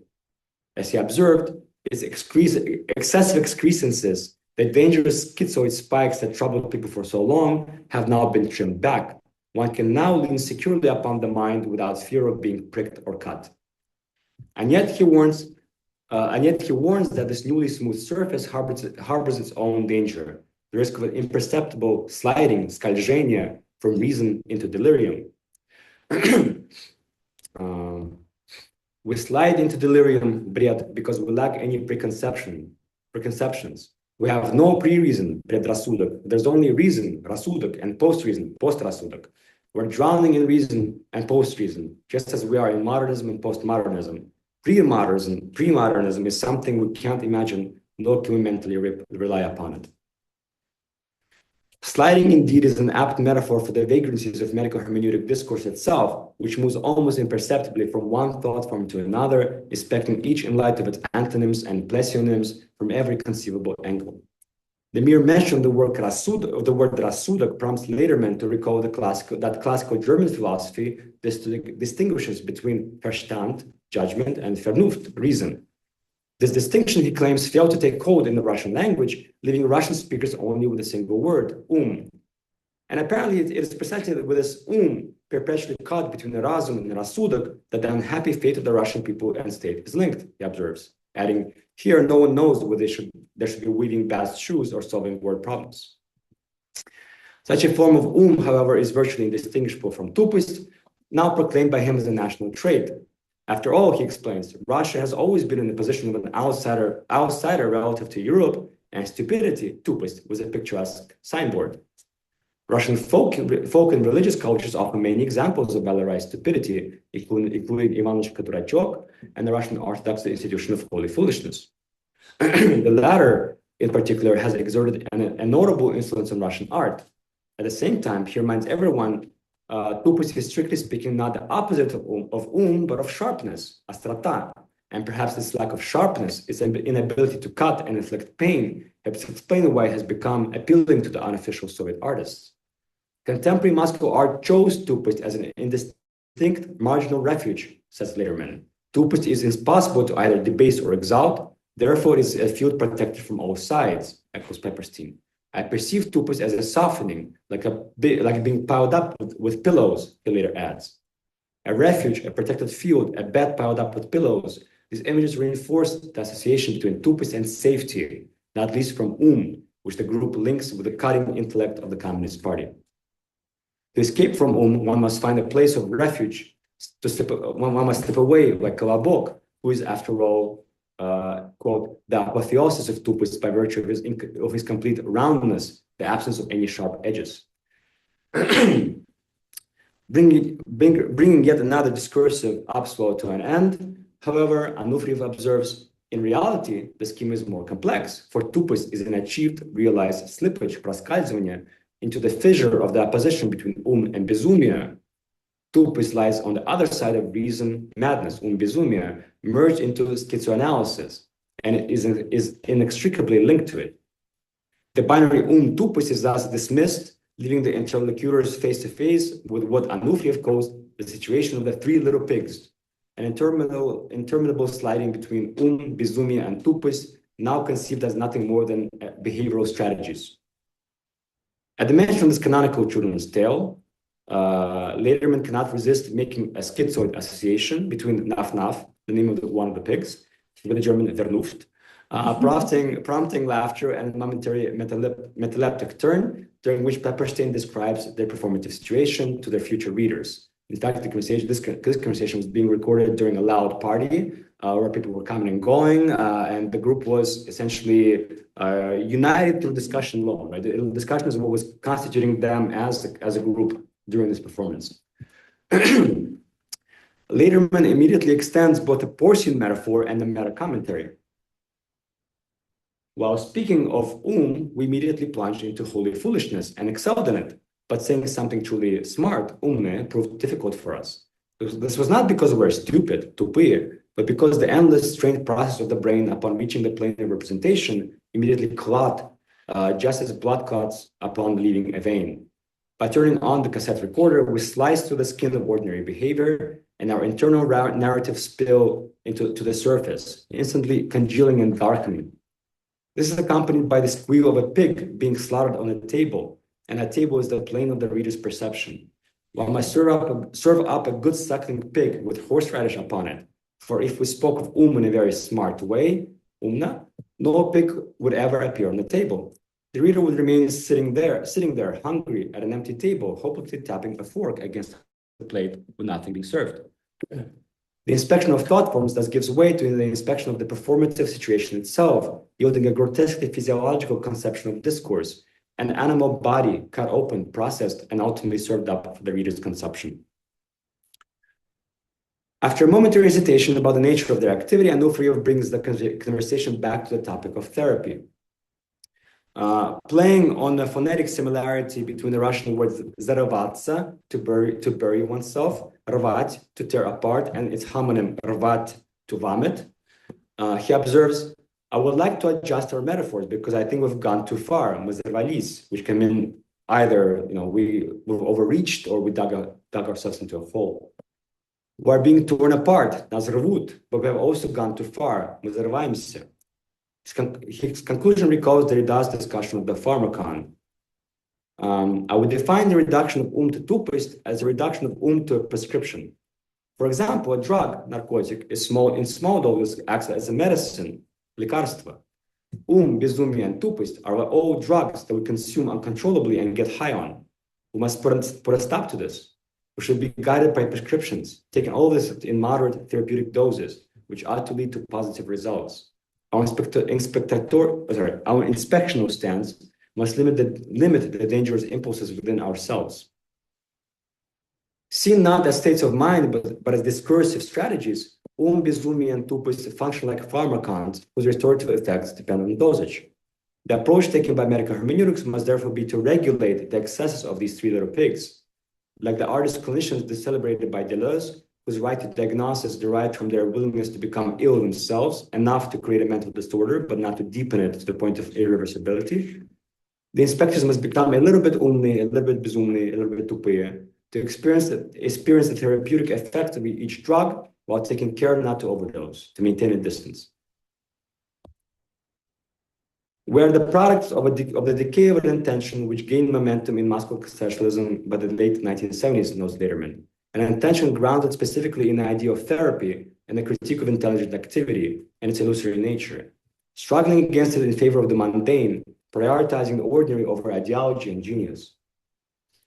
As he observed, its excessive excrescences, the dangerous schizoid spikes that troubled people for so long, have now been trimmed back. One can now lean securely upon the mind without fear of being pricked or cut. And yet he warns that this newly smooth surface harbors its own danger, the risk of an imperceptible sliding, скольжение, from reason into delirium. We slide into delirium, бред, because we lack any preconceptions. We have no pre-reason, предрассудок. There's only reason, рассудок, and post-reason, пострассудок. We're drowning in reason and post-reason, just as we are in modernism and postmodernism. Pre-modernism is something we can't imagine, nor can we mentally rely upon it. Sliding indeed is an apt metaphor for the vagrancies of medical hermeneutic discourse itself, which moves almost imperceptibly from one thought form to another, inspecting each in light of its antonyms and plesionyms from every conceivable angle. The mere mention of the word рассудок prompts later men to recall that classical German philosophy distinguishes between Verstand, judgment, and Vernunft, reason. This distinction, he claims, failed to take hold in the Russian language, leaving Russian speakers only with a single word, And apparently it is precisely with this perpetually caught between the razum and the рассудок that the unhappy fate of the Russian people and state is linked, he observes, adding, here no one knows whether there should be weaving bad shoes or solving word problems. Such a form of however, is virtually indistinguishable from tupость, now proclaimed by him as a national trait. After all, he explains, Russia has always been in the position of an outsider relative to Europe, and stupidity, tupость, was a picturesque signboard. Russian folk and religious cultures offer many examples of Belarus stupidity, including Ivanochka Durachok and the Russian Orthodox institution of holy foolishness. The latter, in particular, has exerted a notable influence on Russian art. At the same time, he reminds everyone tupость is strictly speaking not the opposite of but of sharpness, astrata, and perhaps this lack of sharpness, its inability to cut and inflict pain, helps explain why it has become appealing to the unofficial Soviet artists. Contemporary Moscow art chose tupость as an indistinct marginal refuge, says Lederman. Tupость is impossible to either debase or exalt, therefore it is a field protected from all sides, echoes Pepperstein. I perceive tupость as a softening, like being piled up with pillows, he later adds. A refuge, a protected field, a bed piled up with pillows. These images reinforce the association between tupость and safety, not least from which the group links with the cutting intellect of the Communist Party. To escape from one must find a place of refuge. One must slip away, like Kolobok, who is, after all, quote, the apotheosis of tupость by virtue of his complete roundness, the absence of any sharp edges. Bringing yet another discursive upswell to an end, however, Anufriv observes, in reality, the scheme is more complex, for tupость is an achieved, realized slippage, проскальзывание, into the fissure of the opposition between and безумие. Tupis lies on the other side of reason, madness, bezumia, merged into schizoanalysis, and it is inextricably linked to it. The binary tupis is thus dismissed, leaving the interlocutors face to face with what Anufriev calls the situation of the three little pigs, an interminable sliding between bezumia, and tupis, now conceived as nothing more than behavioral strategies. At the mention of this canonical children's tale, Lederman cannot resist making a schizoid association between Naf, the name of one of the pigs, with the German Vernunft, prompting laughter and a momentary metaleptic turn, during which Pepperstein describes their performative situation to their future readers. In fact, this conversation was being recorded during a loud party where people were coming and going, and the group was essentially united through discussion alone. Right? The discussion is what was constituting them as a group during this performance. Lederman immediately extends both the porcine metaphor and the meta-commentary. While speaking of we immediately plunged into holy foolishness and excelled in it, but saying something truly smart, proved difficult for us. This was not because we were stupid, tupые, but because the endless strained process of the brain upon reaching the plane of representation immediately clot, just as blood clots upon leaving a vein. By turning on the cassette recorder, we slice through the skin of ordinary behavior, and our internal narrative spill to the surface, instantly congealing and darkening. This is accompanied by the squeal of a pig being slaughtered on a table, and a table is the plane of the reader's perception. One must serve up a good suckling pig with horseradish upon it, for if we spoke of in a very smart way, no pig would ever appear on the table. The reader would remain sitting there, hungry at an empty table, hopelessly tapping a fork against the plate with nothing being served. The inspection of thought forms thus gives way to the inspection of the performative situation itself, yielding a grotesquely physiological conception of discourse, an animal body cut open, processed, and ultimately served up for the reader's consumption. After a momentary hesitation about the nature of their activity, Anufriev brings the conversation back to the topic of therapy. Playing on the phonetic similarity between the Russian words zarovatsa, to bury oneself, rvat, to tear apart, and its homonym rvat, to vomit, he observes, I would like to adjust our metaphors because I think we've gone too far, which can mean either we've overreached or we dug ourselves into a hole. We are being torn apart, nazrvut, but we have also gone too far, muzervaimся. His conclusion recalls Derrida's discussion of the pharmacon. I would define the reduction of to tupist as a reduction of to a prescription. For example, a drug, narcotic, in small doses acts as a medicine, лекарство. Безумие, and tupist are all drugs that we consume uncontrollably and get high on. We must put a stop to this. We should be guided by prescriptions, taking all this in moderate therapeutic doses, which ought to lead to positive results. Our inspectional stance must limit the dangerous impulses within ourselves. Seen not as states of mind, but as discursive strategies, bezumia, and tupis function like pharmacons whose restorative effects depend on dosage. The approach taken by medical hermeneutics must therefore be to regulate the excesses of these three little pigs. Like the artist clinicians celebrated by Deleuze, whose right to diagnosis derived from their willingness to become ill themselves, enough to create a mental disorder, but not to deepen it to the point of irreversibility. The inspectors must become a little bit a little bit bezumny, a little bit tupые, to experience the therapeutic effect of each drug while taking care not to overdose, to maintain a distance. We are the products of the decay of an intention which gained momentum in Moscow Conceptualism by the late 1970s, notes Lederman. An intention grounded specifically in the idea of therapy and the critique of intelligent activity and its illusory nature, struggling against it in favor of the mundane, prioritizing the ordinary over ideology and genius.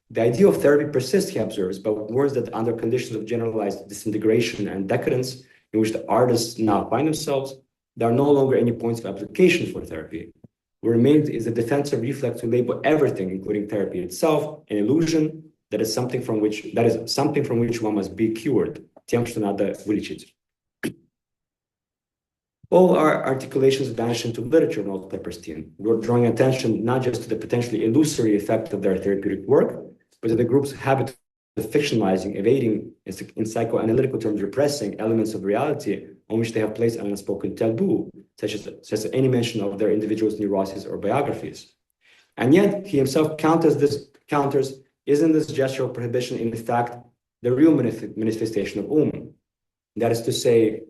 The idea of therapy persists, he observes, but warns that under conditions of generalized disintegration and decadence in which the artists now find themselves, there are no longer any points of application for therapy. What remains is a defensive reflex to label everything, including therapy itself, an illusion that is something from which one must be cured. Тем, что надо вылечить. All our articulations vanish into literature, notes Pepperstein. We're drawing attention not just to the potentially illusory effect of their therapeutic work, but to the group's habit fictionalizing, evading, in psychoanalytical terms, repressing elements of reality on which they have placed an unspoken taboo, such as any mention of their individual's neuroses or biographies. And yet, he himself counters, isn't this gesture of prohibition in fact the real manifestation of That is to say,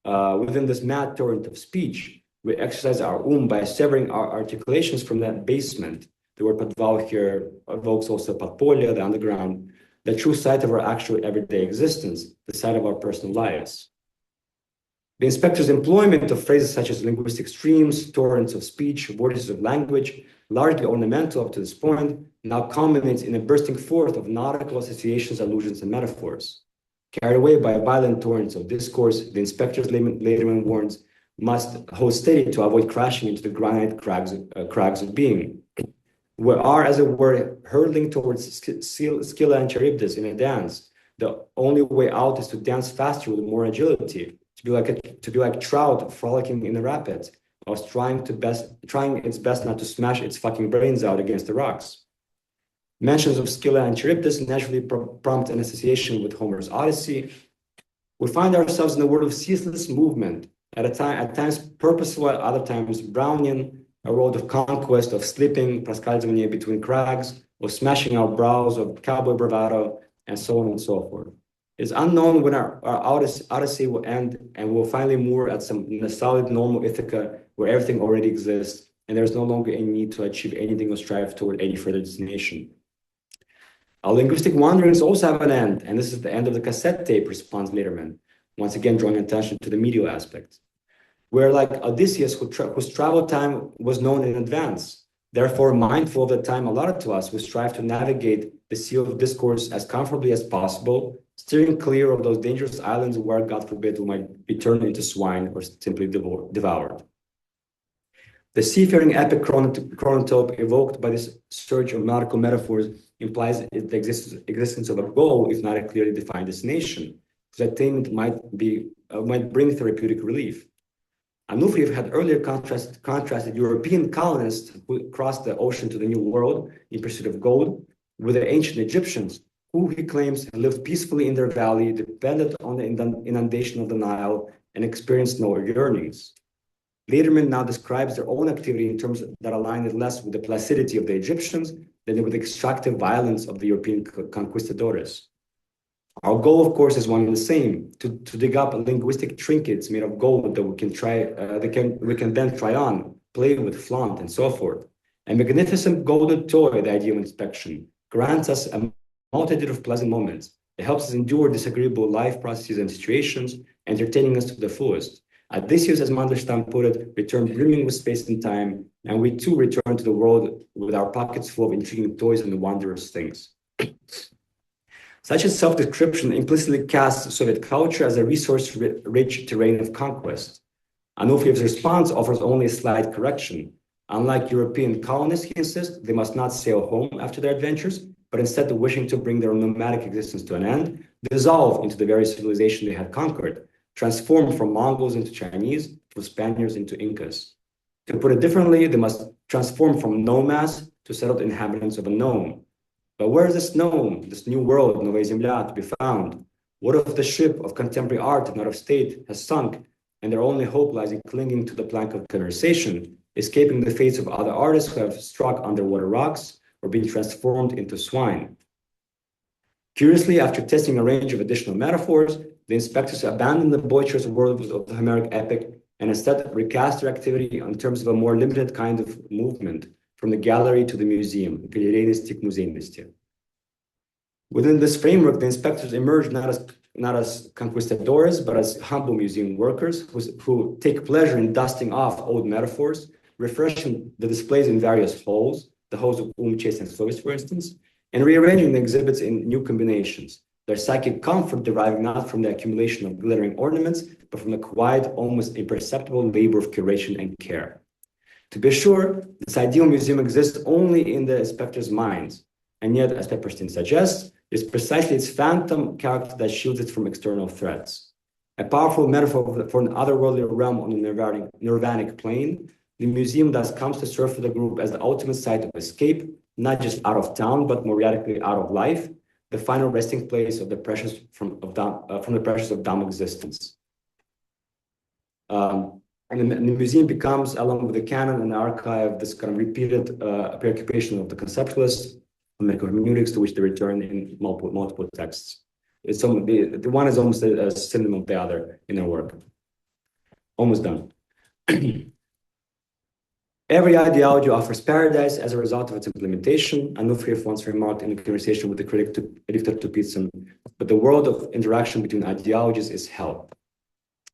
within this mad torrent of speech, we exercise our by severing our articulations from that basement. The word padval here evokes also podpolya, the underground, the true site of our actual everyday existence, the site of our personal lives. The inspector's employment of phrases such as linguistic streams, torrents of speech, vortices of language, largely ornamental up to this point, now culminates in a bursting forth of nautical associations, allusions, and metaphors. Carried away by violent torrents of discourse, the inspector's layman warns must hold steady to avoid crashing into the granite crags of being. We are, as it were, hurtling towards Scylla and Charybdis in a dance. The only way out is to dance faster with more agility, to be like trout frolicking in the rapids, whilst trying its best not to smash its fucking brains out against the rocks. Mentions of Scylla and Charybdis naturally prompt an association with Homer's Odyssey. We find ourselves in a world of ceaseless movement, at times purposeful, at other times Brownian, a world of conquest, of slipping, proskальзывание between crags, of smashing our brows, of cowboy bravado, and so on and so forth. It's unknown when our odyssey will end, and we'll finally moor at in a solid normal Ithaca where everything already exists, and there's no longer any need to achieve anything or strive toward any further destination. Our linguistic wanderings also have an end, and this is the end of the cassette tape, responds Lederman, once again drawing attention to the medial aspect. We're like Odysseus, whose travel time was known in advance. Therefore, mindful of the time allotted to us, we strive to navigate the sea of discourse as comfortably as possible, steering clear of those dangerous islands where, God forbid, we might be turned into swine or simply devoured. The seafaring epic chronotope evoked by this surge of nautical metaphors implies the existence of a goal, if not a clearly defined destination, whose attainment might bring therapeutic relief. Anufiyev had earlier contrasted European colonists who crossed the ocean to the New World in pursuit of gold with the ancient Egyptians, who he claims lived peacefully in their valley, dependent on the inundation of the Nile, and experienced no yearnings. Lederman now describes their own activity in terms that align less with the placidity of the Egyptians than with the extractive violence of the European conquistadores. Our goal, of course, is one and the same: to dig up linguistic trinkets made of gold that we can then try on, play with, flaunt, and so forth. A magnificent golden toy, the idea of inspection, grants us a multitude of pleasant moments. It helps us endure disagreeable life processes and situations, entertaining us to the fullest. Odysseus, as Mandelstam put it, returned brimming with space and time, and we too return to the world with our pockets full of intriguing toys and wondrous things. Such a self-description implicitly casts Soviet culture as a resource-rich terrain of conquest. Anufiev's response offers only a slight correction. Unlike European colonists, he insists, they must not sail home after their adventures, but instead, wishing to bring their nomadic existence to an end, dissolve into the very civilization they had conquered, transform from Mongols into Chinese, from Spaniards into Incas. To put it differently, they must transform from nomads to settled inhabitants of a nome. But where is this nome, this new world, Novaya Zemlya, to be found? What if the ship of contemporary art, not of state, has sunk, and their only hope lies in clinging to the plank of conversation, escaping the fates of other artists who have struck underwater rocks or been transformed into swine? Curiously, after testing a range of additional metaphors, the inspectors abandoned the boisterous world of the Homeric epic and instead recast their activity in terms of a more limited kind of movement, from the gallery to the museum, galerinistic muzejnosti. Within this framework, the inspectors emerge not as conquistadores, but as humble museum workers who take pleasure in dusting off old metaphors, refreshing the displays in various halls, the halls of Chase and Slovis, for instance, and rearranging the exhibits in new combinations, their psychic comfort deriving not from the accumulation of glittering ornaments, but from the quiet, almost imperceptible labor of curation and care. To be sure, this ideal museum exists only in the inspector's minds, and yet, as Pepperstein suggests, it's precisely its phantom character that shields it from external threats. A powerful metaphor for an otherworldly realm on a nirvanic plane, the museum thus comes to serve for the group as the ultimate site of escape, not just out of town, but more radically out of life, the final resting place of the pressures from the pressures of dumb existence. And the museum becomes, along with the canon and the archive, this kind of repeated preoccupation of the conceptualists, medical hermeneutics, to which they return in multiple texts. It's the one is almost a synonym of the other in their work. Almost done. Every ideology offers paradise as a result of its implementation. Anufiyev once remarked in a conversation with the critic Victor Tupitsin, but the world of interaction between ideologies is hell.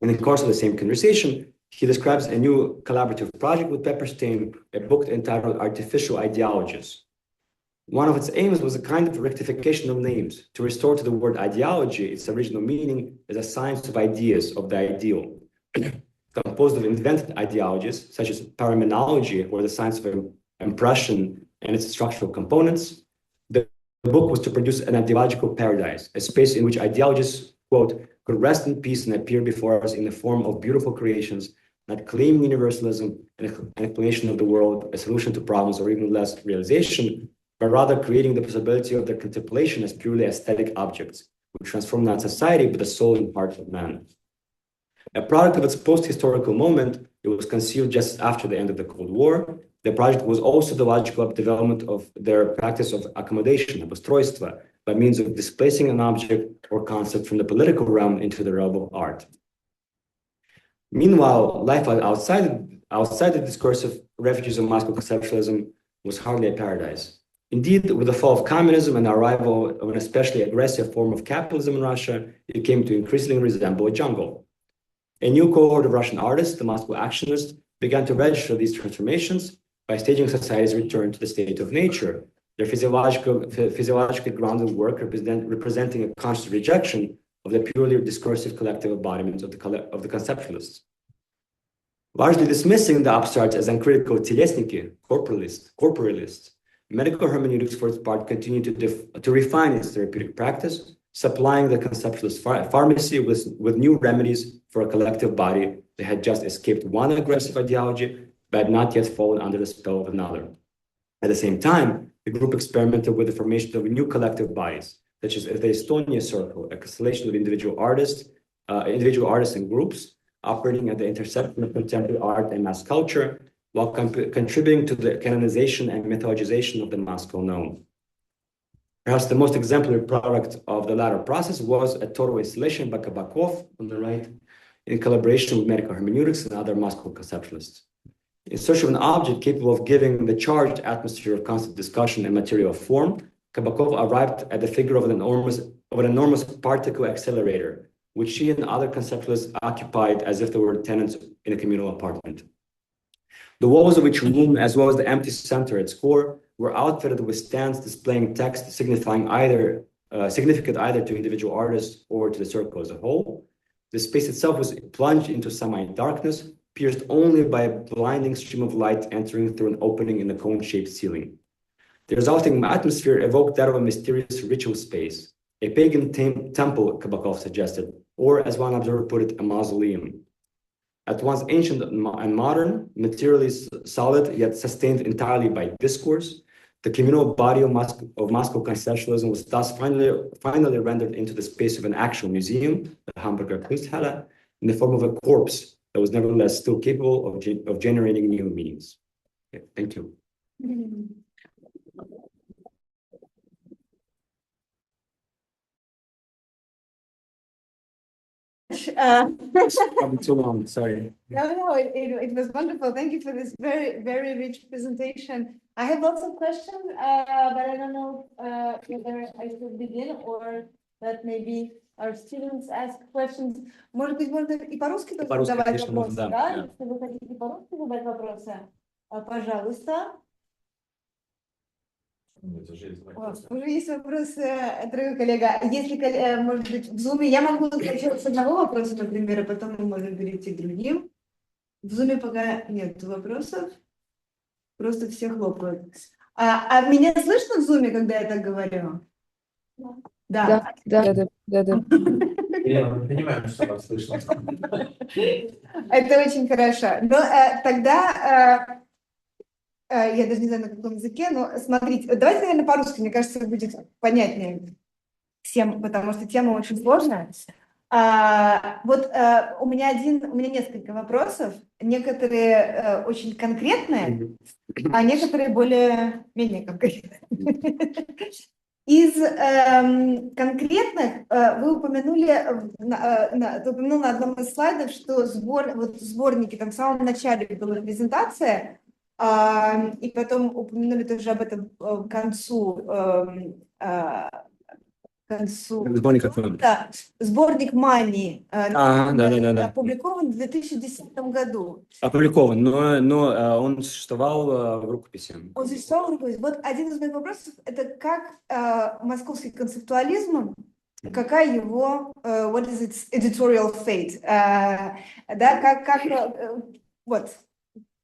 In the course of the same conversation, he describes a new collaborative project with Pepperstein, a book entitled Artificial Ideologies. One of its aims was a kind of rectification of names, to restore to the word ideology its original meaning as a science of ideas, of the ideal, composed of invented ideologies, such as paramenology, or the science of impression and its structural components. The book was to produce an ideological paradise, a space in which ideologies, quote, could rest in peace and appear before us in the form of beautiful creations, not claiming universalism and an explanation of the world, a solution to problems, or even less realization, but rather creating the possibility of their contemplation as purely aesthetic objects, which transform not society, but the soul and heart of man. A product of its post-historical moment, it was conceived just after the end of the Cold War. The project was also the logical development of their practice of accommodation, обустройство, by means of displacing an object or concept from the political realm into the realm of art. Meanwhile, life outside the discursive refuges of Moscow conceptualism was hardly a paradise. Indeed, with the fall of communism and the arrival of an especially aggressive form of capitalism in Russia, it came to increasingly resemble a jungle. A new cohort of Russian artists, the Moscow Actionists, began to register these transformations by staging society's return to the state of nature, their physiologically grounded work representing a conscious rejection of the purely discursive collective embodiment of the conceptualists. Largely dismissing the upstarts as uncritical telesniki, corporalists, medical hermeneutics, for its part, continued to refine its therapeutic practice, supplying the conceptualist pharmacy with new remedies for a collective body that had just escaped one aggressive ideology, but had not yet fallen under the spell of another. At the same time, the group experimented with the formation of new collective bodies, such as the Estonia Circle, a constellation of individual artists and groups operating at the intersection of contemporary art and mass culture, while contributing to the canonization and mythologization of the Moscow known. Perhaps the most exemplary product of the latter process was a total installation by Kabakov on the right, in collaboration with medical hermeneutics and other Moscow conceptualists. In search of an object capable of giving the charged atmosphere of constant discussion and material form, Kabakov arrived at the figure of an enormous particle accelerator, which she and other conceptualists occupied as if they were tenants in a communal apartment. The walls of each room, as well as the empty center at its core, were outfitted with stands displaying text signifying significant either to individual artists or to the circle as a whole. The space itself was plunged into semi-darkness, pierced only by a blinding stream of light entering through an opening in the cone-shaped ceiling. The resulting atmosphere evoked that of a mysterious ritual space, a pagan temple, Kabakov suggested, or, as one observer put it, a mausoleum. At once ancient and modern, materially solid, yet sustained entirely by discourse, the communal body of Moscow conceptualism was thus finally rendered into the space of an actual museum, the Hamburger Kunsthalle, in the form of a corpse that was nevertheless still capable of generating new meanings. Okay, thank you. Probably too long, sorry. No, it was wonderful. Thank you for this very, very rich presentation. I have lots of questions, but I don't know whether I should begin or that maybe our students ask questions. Может быть, можно и по-русски задавать вопросы, да? Если вы хотите по-русски задать вопросы, пожалуйста. Уже есть вопрос, дорогой коллега. Если, может быть, в Zoom я могу начать с одного вопроса, например, а потом мы можем перейти к другим. В Zoom пока нет вопросов, просто все хлопают. А меня слышно в Zoom, когда я так говорю? Да. Да. Я понимаю, что вас слышно. Это очень хорошо. Но тогда... Я даже не знаю, на каком языке, но смотрите, давайте, наверное, по-русски, мне кажется, будет понятнее. потому что тема очень сложная. У меня несколько вопросов, некоторые очень конкретные, а некоторые более-менее конкретные. Из конкретных вы упомянул на одном из слайдов, что сборники, там в самом начале была презентация, и потом упомянули тоже об этом к концу. Сборник какой? Да, сборник Мани да. опубликован в 2010 году. Опубликован, но он существовал в рукописи. Он существовал в рукописи. Вот один из моих вопросов – это как московский концептуализм, какая его, what is its editorial fate?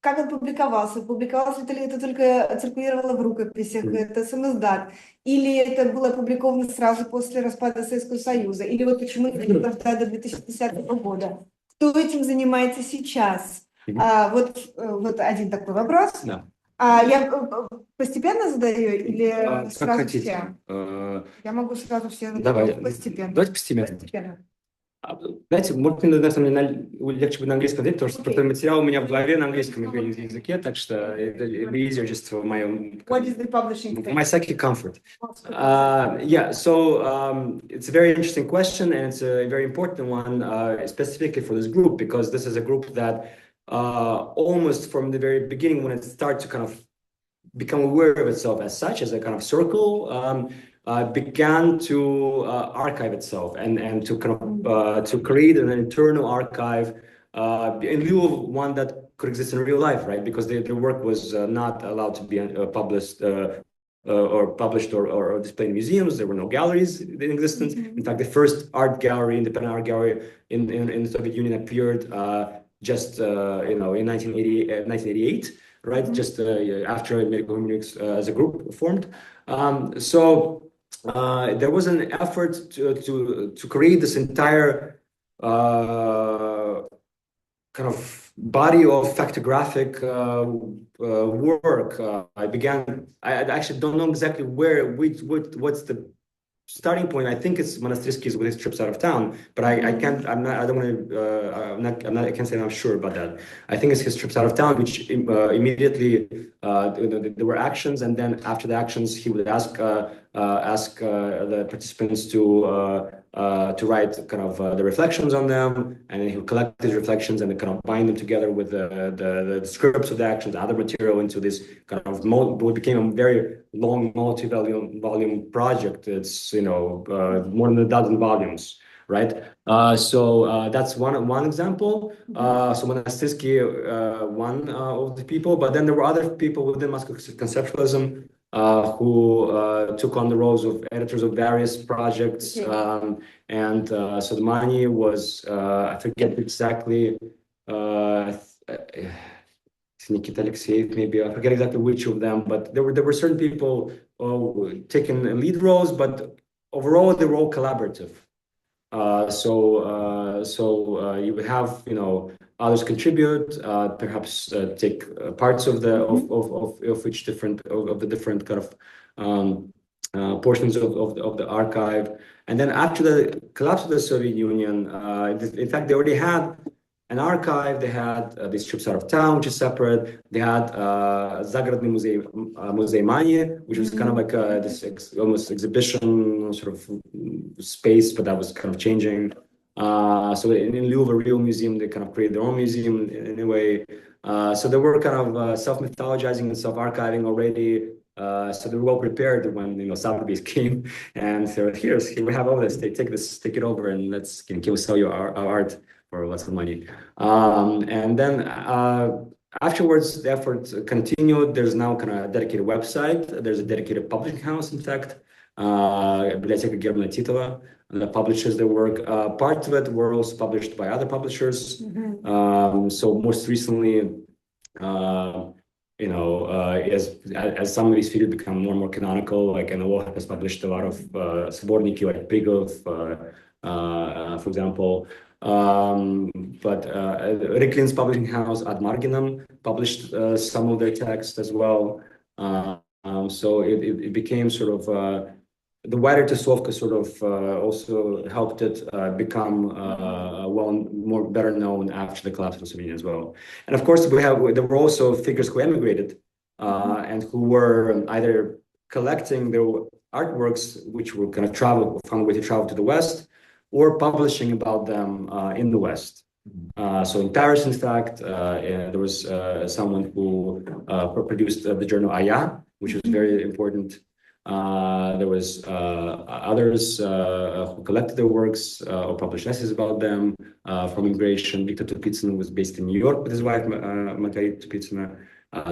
Как он публиковался? Публиковался ли это только циркулировало в рукописях, это самиздат? Или это было опубликовано сразу после распада Советского Союза? Или вот почему это до 2010 года? Кто этим занимается сейчас? Вот один такой вопрос. Да. Я постепенно задаю или Как сразу хотите. все? Я могу сразу все Давай. постепенно. Давайте постепенно. Знаете, может, на самом деле легче бы на английском говорить, потому что просто материал у меня в голове на английском языке, так что это easier just for What is the publishing thing? my psychic comfort. It's a very interesting question, and it's a very important one, specifically for this group, because this is a group that almost from the very beginning, when it started to kind of become aware of itself as such, as a kind of circle, began to archive itself and to kind of to create an internal archive in lieu of one that could exist in real life, right? Because their work was not allowed to be published or displayed in museums. There were no galleries in existence. In fact, the first independent art gallery in the Soviet Union appeared just in 1988, right? Just after Medical Humanics as a group formed. There was an effort to create this entire kind of body of factographic work. I actually don't know exactly what's the starting point. I think it's Monastirski's with his trips out of town, but I can't say I'm sure about that. I think it's his trips out of town, which immediately there were actions, and then after the actions, he would ask the participants to write kind of the reflections on them, and then he would collect these reflections and kind of bind them together with the scripts of the actions, other material into this kind of what became a very long multi-volume project. It's more than a dozen volumes, right? So that's one example. So Monastirsky, one of the people, but then there were other people within Moscow Conceptualism who took on the roles of editors of various projects. So the money was, I forget exactly, Nikita Alexeyev, maybe, I forget exactly which of them, but there were certain people taking lead roles, but overall they were all collaborative. So you would have others contribute, perhaps take parts of the of each different of the different kind of portions of the archive. And then after the collapse of the Soviet Union, in fact, they already had an archive. They had these trips out of town, which is separate. They had Загородный Muzey Mani, which was kind of like this almost exhibition sort of space, but that was kind of changing. So in lieu of a real museum, they kind of created their own museum in a way. So they were kind of self-mythologizing and self-archiving already. So they were well prepared when Sotheby's came and said, "Here we have all this. Take this, take it over, and can we sell you our art for lots of money?" And then afterwards, the effort continued. There's now kind of a dedicated website. There's a dedicated publishing house, in fact, Biblioteka Germana Titova, that publishes their work. Part of it were also published by other publishers. So most recently, as some of these figures become more and more canonical, like NLO has published a lot of Sborniki, like Prigov, for example. But Riklin's publishing house, Ad Marginum, published some of their texts as well. So it became sort of the wider Tusovka sort of also helped it become more better known after the collapse of the Soviet Union as well. And of course, there were also figures who emigrated and who were either collecting their artworks, which were kind of found a way to travel to the West, or publishing about them in the West. So in Paris, in fact, there was someone who produced the journal Aya, which was very important. There was others who collected their works or published essays about them from immigration. Victor Tupitsyn was based in New York with his wife, Margarita Tupitsina.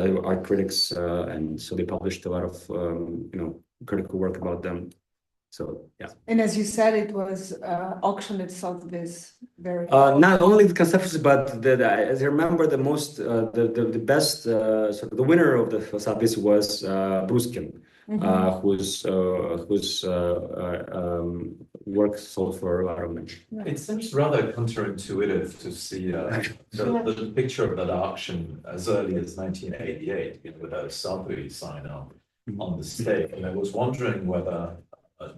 They were art critics, and so they published a lot of critical work about them. So yeah. And as you said, it was auction itself is very not only the conceptualists, but as I remember, the most the best sort of the winner of the Sotheby's was Bruskin, whose work sold for a lot of money. It seems rather counterintuitive to see the picture of that auction as early as 1988 with a Sotheby's sign on the stake, and I was wondering whether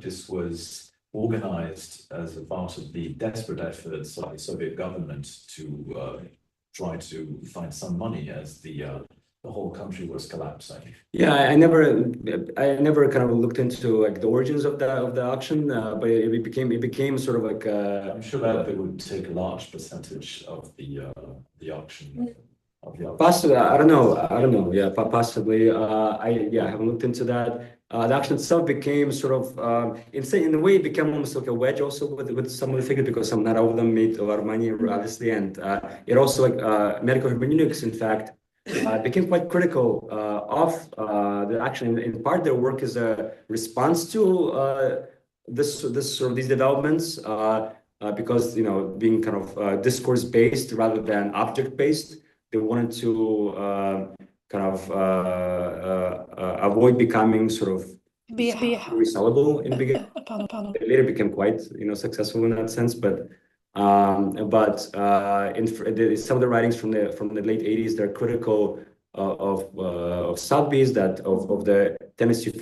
this was organized as a part of the desperate efforts of the Soviet government to try to find some money as the whole country was collapsing. Yeah, I never kind of looked into like the origins of the auction, but it became sort of like I'm sure that they would take a large percentage of the auction. Possibly, I don't know. Yeah, possibly. I haven't looked into that. The auction itself became sort of, in a way, it became almost like a wedge also with some of the figures, because not all of them made a lot of money, obviously, and it also like medical hermeneutics, in fact, became quite critical of the action. In part, their work is a response to these developments, because being kind of discourse based rather than object based. They wanted to kind of avoid becoming sort of resellable in the beginning. They later became quite successful in that sense, but in some of the writings from the late 80s, they're critical of Sotheby's, of the tendency of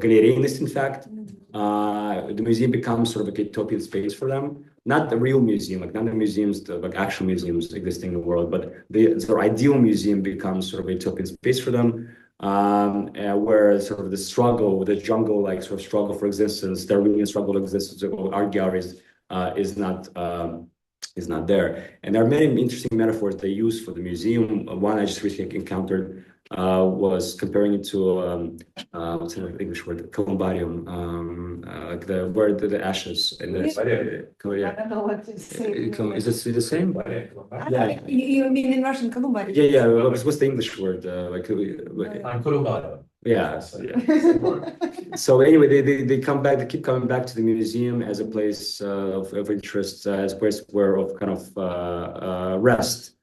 galerianists. In fact, the museum becomes sort of a utopian space for them. Not the real museum, like not the museums, like actual museums existing in the world, but the sort of ideal museum becomes sort of a utopian space for them, where sort of the struggle, the jungle, like sort of struggle for existence, Darwinian struggle of existence of art galleries is not there. And there are many interesting metaphors they use for the museum. One I just recently encountered was comparing it to what's the English word? Columbarium, like the ashes in the. I don't know what to say. Is it the same? Yeah. You mean in Russian, Columbarium? Yeah. What's the English word? Columbarium. Yeah. So anyway, they come back. They keep coming back to the museum as a place of interest, as a place of kind of rest.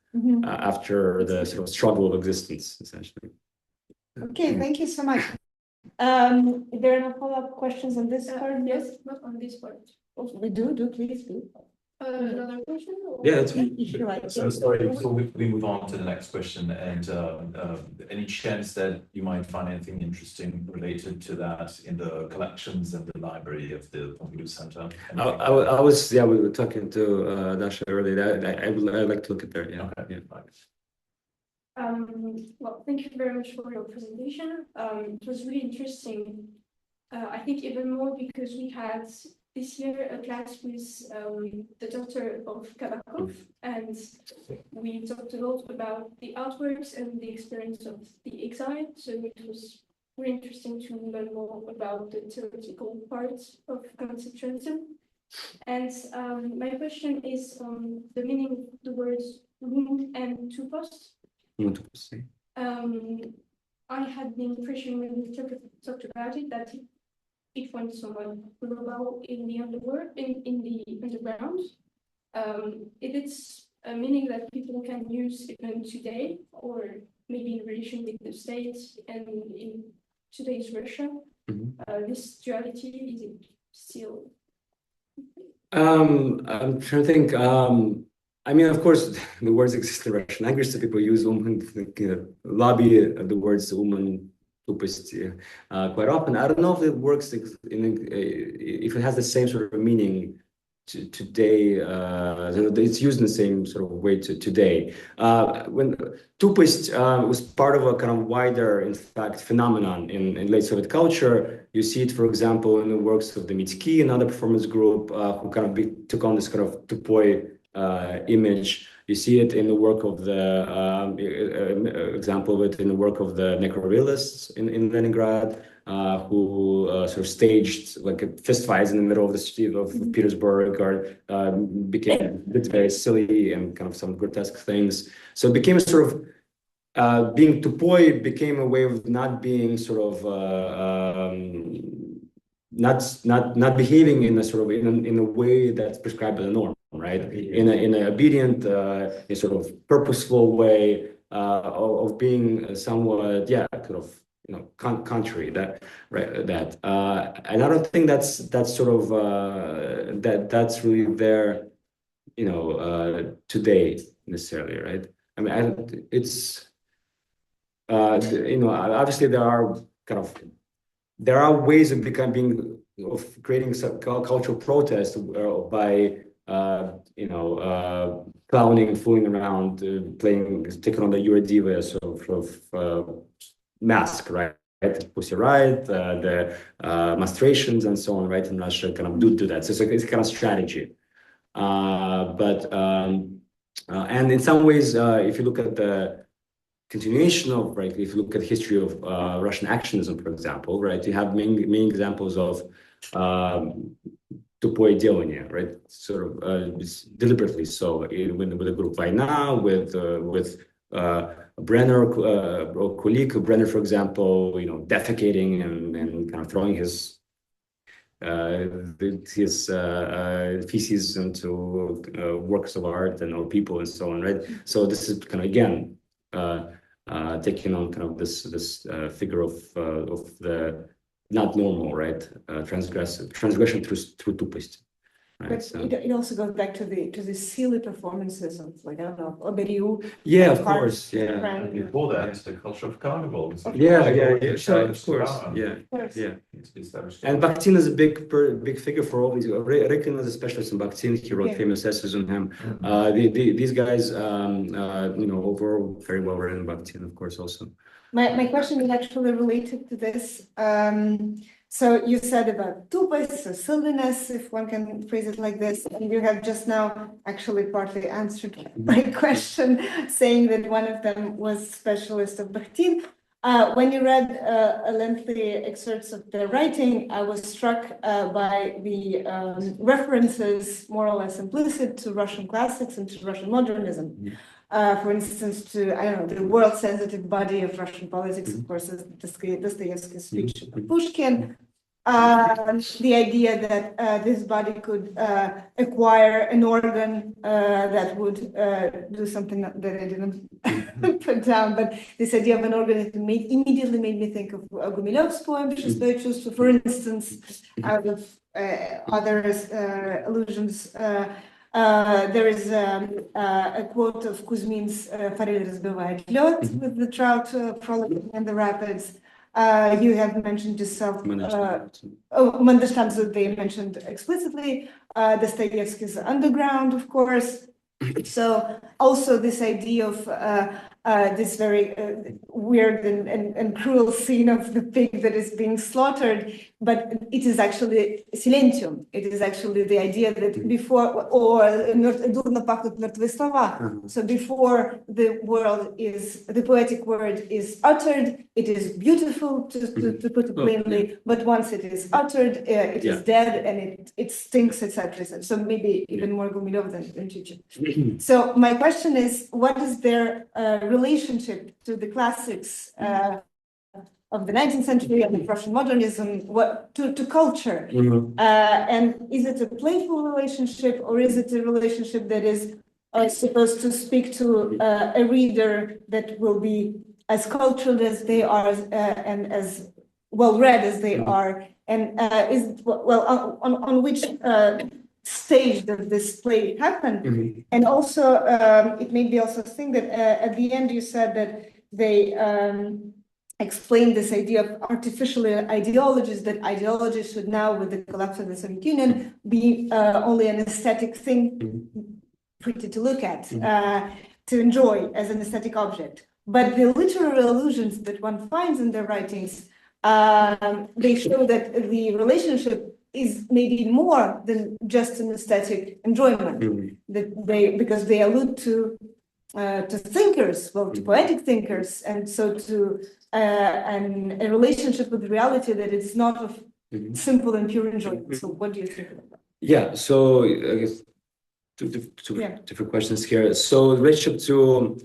After the sort of struggle of existence, essentially. Okay, thank you so much. Is there no follow-up questions on this part? Yes, not on this part. We please do. Another question? Yeah, that's If you like. So sorry, before we move on to the next question, and any chance that you might find anything interesting related to that in the collections and the library of the Pompidou Center? We were talking to Dasha earlier. I'd like to look at there. Yeah. Okay. Yeah. Well, thank you very much for your presentation. It was really interesting. I think even more because we had this year a class with the daughter of Kabakov, and we talked a lot about the artworks and the experience of the exile. So it was really interesting to learn more about the theoretical parts of conceptualism. And my question is on the meaning of the words "wound" and "tupos." I had the impression when we talked about it that it went somewhat global in the underworld, in the underground. It's a meaning that people can use even today, or maybe in relation with the state and in today's Russia. This duality, is it still? I'm trying to think. I mean, of course, the words exist in Russian language, so people use lobby the words tupist quite often. I don't know if it works if it has the same sort of meaning today. It's used in the same sort of way today. When tupist was part of a kind of wider, in fact, phenomenon in late Soviet culture. You see it, for example, in the works of the Mitsky, another performance group who kind of took on this kind of tupoi image. You see it in the work of the example of it in the work of the necrorealists in Leningrad, who sort of staged like a fist fights in the middle of the street of Petersburg, or became a bit very silly and kind of some grotesque things. So it became a sort of being tupoi became a way of not being sort of not behaving in a sort of in a way that's prescribed by the norm. Right, in an obedient, a sort of purposeful way of being somewhat, kind of, contrary. That right, that, and I don't think that's sort of that's really there, today necessarily, right? I mean, it's obviously there are ways of creating some cultural protest by. Clowning, fooling around, taking on the Eurodiva sort of mask, right? Pussy Riot, the menstruations and so on, right? In Russia, kind of do that. So it's a kind of strategy. And in some ways, if you look at the continuation of, right, if you look at the history of Russian actionism, for example, right, you have many examples of tupое делание, right? Sort of deliberately so. With the group Vayna, with Brenner or Kulik, Brenner, for example, defecating and kind of throwing his feces into works of art and or people and so on, right? So this is kind of again taking on kind of this figure of the not normal, right? Transgression through tupest. Right, but so. it also goes back to the silly performances of, like, I don't know, Oberiu. Yeah, of course. Yeah. Before that, the culture of carnival. Yeah, sure, of course. Yeah. And Bakhtin is a big figure for all these. Rikin is a specialist in Bakhtin. He wrote famous essays on him. These guys, overall very well written in Bakhtin, of course, also. My question is actually related to this. So you said about tupest, so silliness, if one can phrase it like this, and you have just now actually partly answered my question, saying that one of them was specialist of Bakhtin. When you read lengthy excerpts of their writing, I was struck by the references, more or less implicit, to Russian classics and to Russian modernism. For instance, to, I don't know, the world-sensitive body of Russian politics, of course, is Dostoevsky's speech of Pushkin. The idea that this body could acquire an organ that would do something that I didn't put down, but this idea of an organ that immediately made me think of Gumilev's poem, Шестое чувство, for instance, out of other allusions. There is a quote of Kuzmin's "Форель разбивает лед" with the trout frolicking in the rapids. You have mentioned yourself. Mandelstam, they mentioned explicitly. Dostoevsky's Underground, of course. So also this idea of this very weird and cruel scene of the pig that is being slaughtered, but it is actually silentium. It is actually the idea that before, or дурно пахнут мертвые слова. So before the poetic word is uttered, it is beautiful, to put it plainly, but once it is uttered, it is dead and it stinks, etc. So maybe even more Gumilov than Chichen. So my question is, what is their relationship to the classics of the 19th century and the Russian modernism, to culture? And is it a playful relationship, or is it a relationship that is supposed to speak to a reader that will be as cultured as they are and as well read as they are? And on which stage does this play happen? And also, it made me also think that at the end you said that they explained this idea of artificial ideologies, that ideologies should now, with the collapse of the Soviet Union, be only an aesthetic thing, pretty to look at, to enjoy as an aesthetic object. But the literary allusions that one finds in their writings, they show that the relationship is maybe more than just an aesthetic enjoyment. That because they allude to thinkers, well, to poetic thinkers, and so to a relationship with reality that is not of simple and pure enjoyment. So, what do you think about that? Yeah. So I guess two different questions here. So the relationship to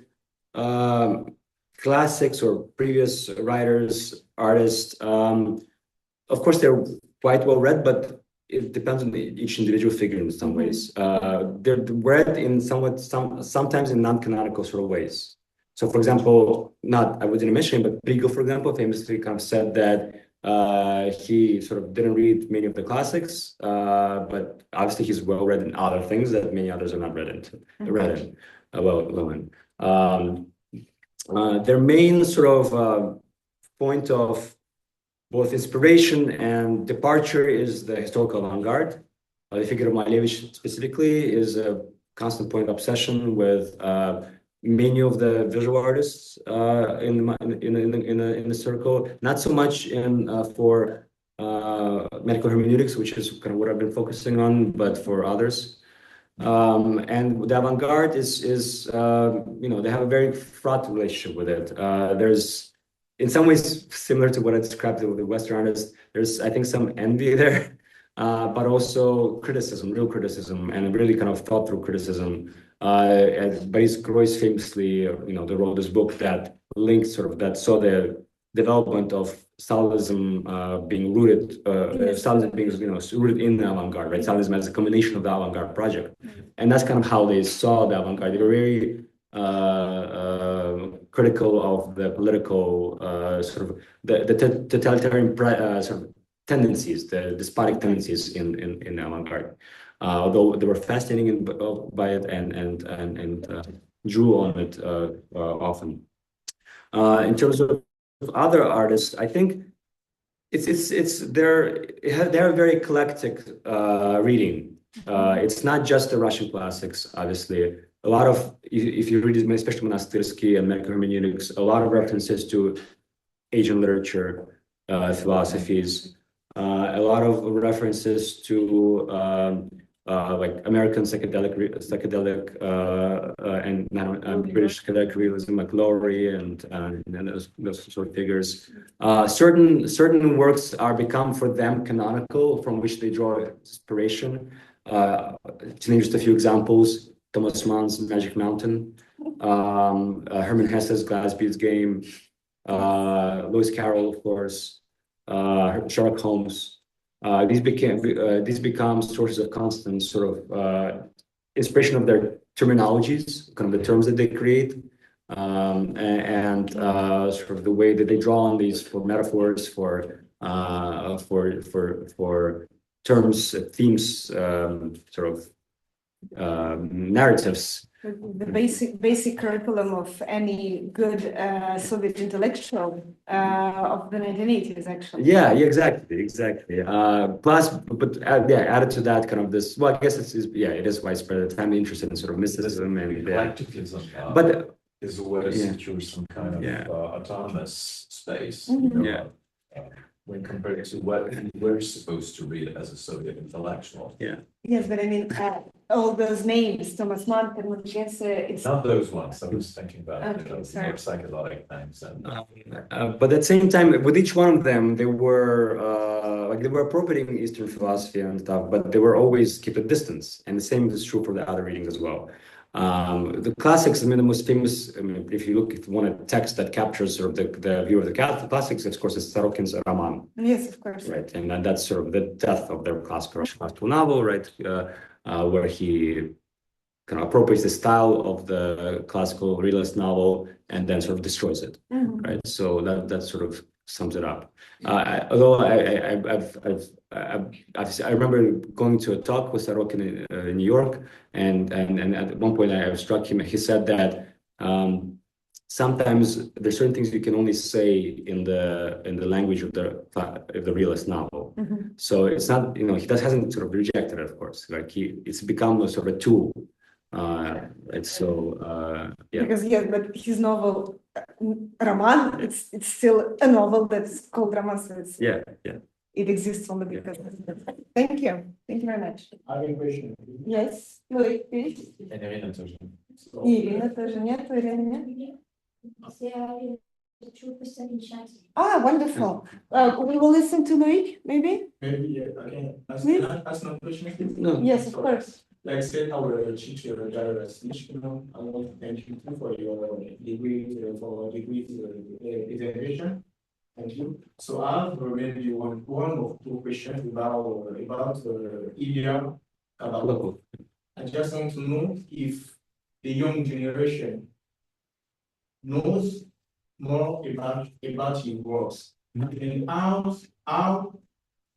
classics or previous writers, artists, of course, they're quite well read, but it depends on each individual figure in some ways. They're read in sometimes in non-canonical sort of ways. So, for example, I wouldn't mention it, but Briegel, for example, famously kind of said that he sort of didn't read many of the classics, but obviously he's well read in other things that many others are not read in. Their main sort of point of both inspiration and departure is the historical avant-garde. The figure of Malevich specifically is a constant point of obsession with many of the visual artists in the circle. Not so much for medical hermeneutics, which is kind of what I've been focusing on, but for others. And the avant-garde is they have a very fraught relationship with it. There's in some ways similar to what I described with the Western artists. There's, I think, some envy there, but also criticism, real criticism, and really kind of thought through criticism. Boris famously, they wrote this book that linked that saw the development of Stalinism being rooted, Stalinism being rooted in the avant-garde, right? Stalinism as a combination of the avant-garde project, and that's kind of how they saw the avant-garde. They were very critical of the political the totalitarian sort of tendencies, the despotic tendencies in the avant-garde. Although they were fascinating by it and drew on it often. In terms of other artists, I think they're a very eclectic reading. It's not just the Russian classics, obviously. A lot of, if you read, especially Monastyrsky and medical hermeneutics, a lot of references to Asian literature, philosophies, a lot of references to like American psychedelic and British psychedelic realism, like Lowry and those sort of figures. Certain works are become for them canonical, from which they draw inspiration. To name just a few examples: Thomas Mann's Magic Mountain, Hermann Hesse's Glasbey's Game, Lewis Carroll, of course, Sherlock Holmes. These become sources of constant sort of inspiration of their terminologies, kind of the terms that they create, and sort of the way that they draw on these for metaphors, for terms, themes, sort of narratives. The basic curriculum of any good Soviet intellectual of the 1980s, actually. Yeah, exactly. Plus, but added to that, kind of this. Well, I guess it is widespread. I'm interested in sort of mysticism and eclecticism. But is a way to secure some kind of autonomous space. When compared to what we're supposed to read as a Soviet intellectual. Yes, but I mean, all those names, Thomas Mann, Hermann Hesse, it's not those ones. I was thinking about more psychedelic things. And but at the same time, with each one of them, they were they were appropriating Eastern philosophy and stuff, but they were always keep a distance. And the same is true for the other readings as well. The classics, I mean, the most famous, I mean, if you want a text that captures sort of the view of the classics, of course, it's Sorokin's Raman. Yes, of course. Right. And that's sort of the death of their classical Russian classical novel, right? Where he kind of appropriates the style of the classical realist novel and then sort of destroys it, right? So that sort of sums it up. Although I remember going to a talk with Sorokin in New York, and at one point I struck him. He said that sometimes there's certain things you can only say in the language of the realist novel. So it's not, he hasn't sort of rejected it, of course. Like it's become a sort of a tool. And so yeah. Because but his novel Roman, it's still a novel that's called Roman. So yeah. It exists only because. Thank you very much. I have a question. Yes, Loic, please. Irina тоже. Ирина тоже нет, Ирина нет. Ah, wonderful. We will listen to Loic, maybe? Maybe I can ask, Me? ask my question. No. Yes, of course. Like said, our teacher, I want to thank you for your degree, presentation. Thank you. So I have maybe one or two questions about Ilya. I just want to know if the young generation knows more about his works and how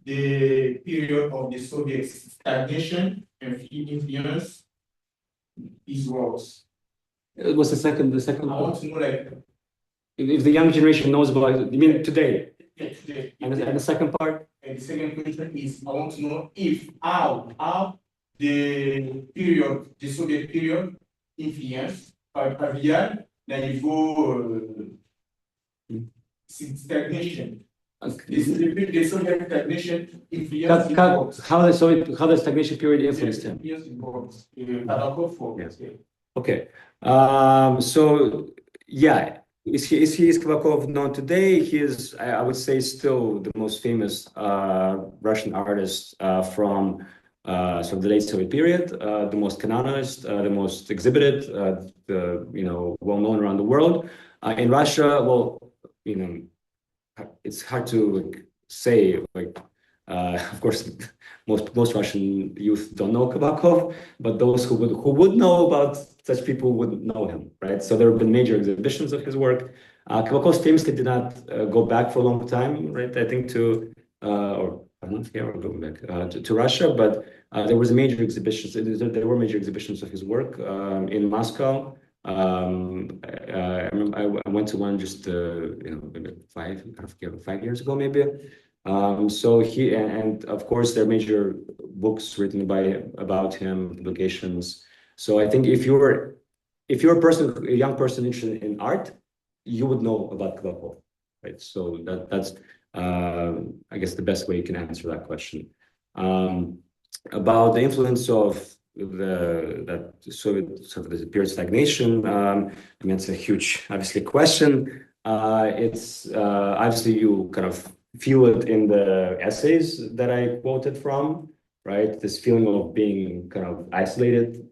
the period of the Soviet stagnation and influence his works. It was the second I want to know, like, if the young generation knows about it, you mean today? yeah, today. And the second part? And the second question is, I want to know if how the Soviet period influenced by Pavian, then you go stagnation. The Soviet stagnation influenced How the stagnation period influenced him? Yes. Okay. So yeah, is Kabakov known today? He is, I would say, still the most famous Russian artist from sort of the late Soviet period, the most canonized, the most exhibited, well known around the world. In Russia, well, it's hard to say, of course, most Russian youth don't know Kabakov, but those who would know about such people would know him, right? So there have been major exhibitions of his work. Kabakov famously did not go back for a long time, right? I think to going back to Russia, but there was major exhibitions. There were major exhibitions of his work in Moscow. I remember I went to one just maybe 5 years ago, maybe. So he and of course there are major books written about him, publications. So I think if you're a young person interested in art, you would know about Kabakov, right? So that's I guess the best way you can answer that question. About the influence of that Soviet sort of the period of stagnation. I mean, it's a huge, obviously, question. It's obviously you kind of feel it in the essays that I quoted from, right? This feeling of being kind of isolated,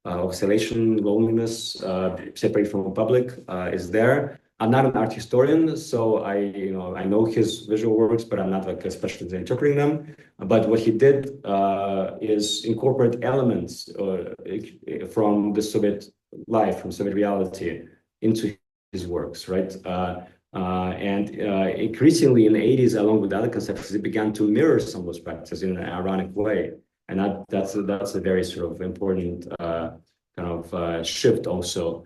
isolation, loneliness, separated from the public is there. I'm not an art historian, so I know his visual works, but I'm not like a specialist in interpreting them. But what he did is incorporate elements from the Soviet life, from Soviet reality, into his works, right? And increasingly in the 80s, along with other concepts, it began to mirror some of those practices in an ironic way, and that's a very sort of important kind of shift also.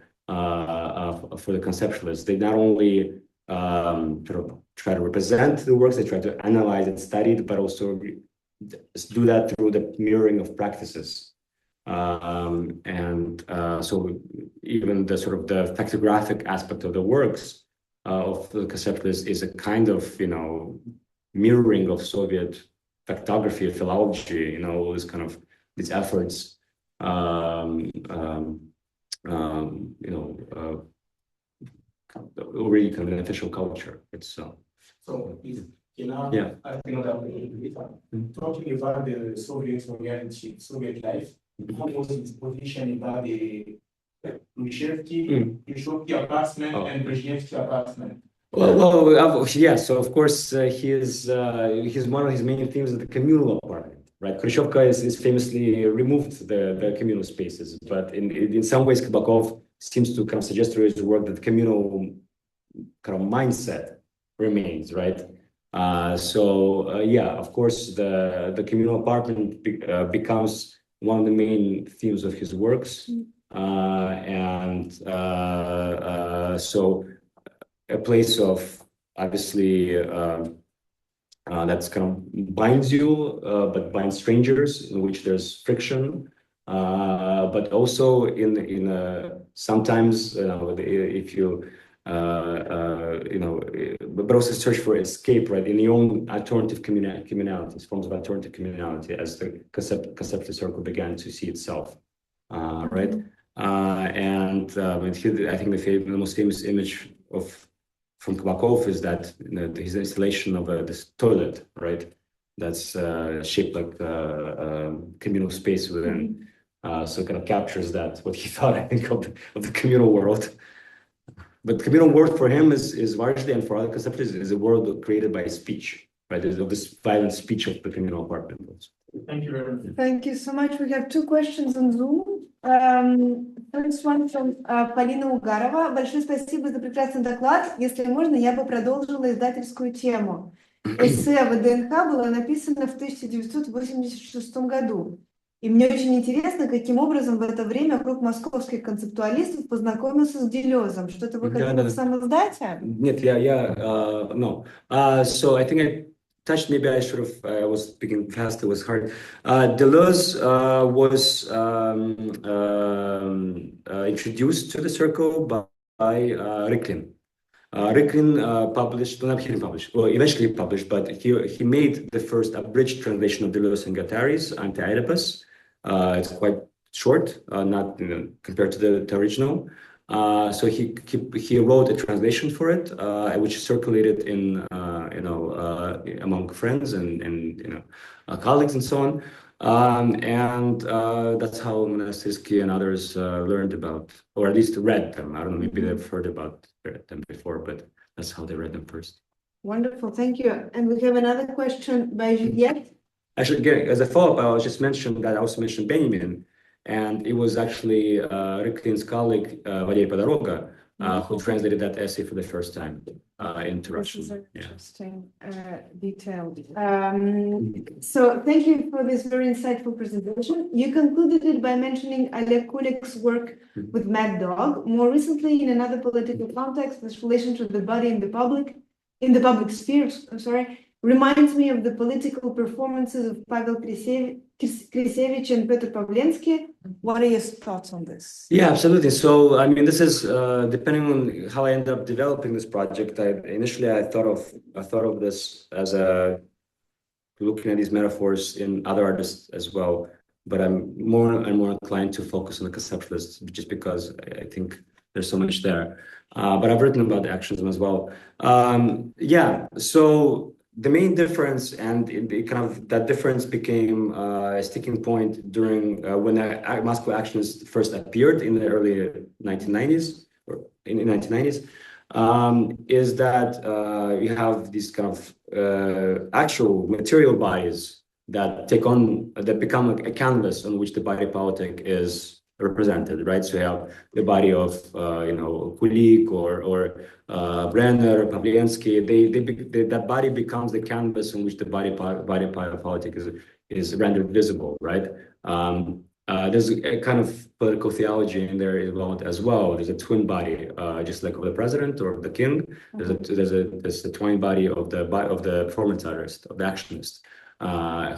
For the conceptualists, they not only sort of try to represent the works, they try to analyze and study it, but also do that through the mirroring of practices. So even the sort of the factographic aspect of the works of the conceptualists is a kind of mirroring of Soviet factography, philology, all this kind of these efforts. Already kind of an official culture itself. So if Yeah. I think that talking about the Soviet reality, Soviet life, how was his position about the Khrushchevsky apartment and Brezhnevsky apartment? Well, yeah. So of course, he's one of his main themes is the communal apartment, right? Khrushchevka is famously removed the communal spaces, but in some ways, Kabakov seems to kind of suggest through his work that the communal kind of mindset remains, right? Yeah, of course, the communal apartment becomes one of the main themes of his works. So a place of obviously that's kind of binds you, but binds strangers, in which there's friction. But also in sometimes if you but also search for escape, right, in your own alternative communalities, forms of alternative communality, as the conceptual circle began to see itself, right? And I think the most famous image from Kabakov is that his installation of this toilet, right? That's shaped like communal space within. So kind of captures that, what he thought, I think, of the communal world. But communal world for him is largely, and for other conceptualists, is a world created by speech, right? Of this violent speech of the communal apartment. Thank you very much. Thank you so much. We have two questions on Zoom. First one from Полина Угарова. Большое спасибо за прекрасный доклад. Если можно, я бы продолжила издательскую тему. Эссе о ВДНХ было написано в 1986 году. И мне очень интересно, каким образом в это время круг московских концептуалистов познакомился с Делезом. Что-то вы хотели сам издать? Нет, no. So I think I touched, maybe I should have, I was speaking fast, it was hard. Deleuze was introduced to the circle by Ricklin. Ricklin published, well, he didn't publish, well, eventually published, but he made the first abridged translation of Deleuze and Guattari's Anti-Oedipus. It's quite short, not compared to the original. So he wrote a translation for it, which circulated in among friends and colleagues and so on. And that's how Monastirski and others learned about, or at least read them. I don't know, maybe they've heard about them before, but that's how they read them first. Wonderful, thank you. And we have another question by Juliette. Actually, again, as a follow-up, I just mentioned that I also mentioned Benjamin, and it was actually Ricklin's colleague, Valery Podoroga, who translated that essay for the first time into Russian. This is an interesting detail. So thank you for this very insightful presentation. You concluded it by mentioning Oleg Kulik's work with Mad Dog. More recently, in another political context, this relation to the body in the public sphere, reminds me of the political performances of Pavel Krisevich and Petr Pavlensky. What are your thoughts on this? Yeah, absolutely. So, I mean, this is depending on how I end up developing this project. Initially I thought of this as looking at these metaphors in other artists as well. But I'm more and more inclined to focus on the conceptualists, just because I think there's so much there. But I've written about the actionism as well. So the main difference, and that difference became a sticking point during when Moscow actionists first appeared in the early 1990s, or in the 1990s, is that you have these kind of actual material bodies that become a canvas on which the body politic is represented, right? So you have the body of Kulik or Brenner, Pavlensky. That body becomes the canvas on which the body politic is rendered visible, right? There's a kind of political theology in there as well. There's a twin body, just like of the president or of the king. There's a twin body of the performance artist, of the actionist,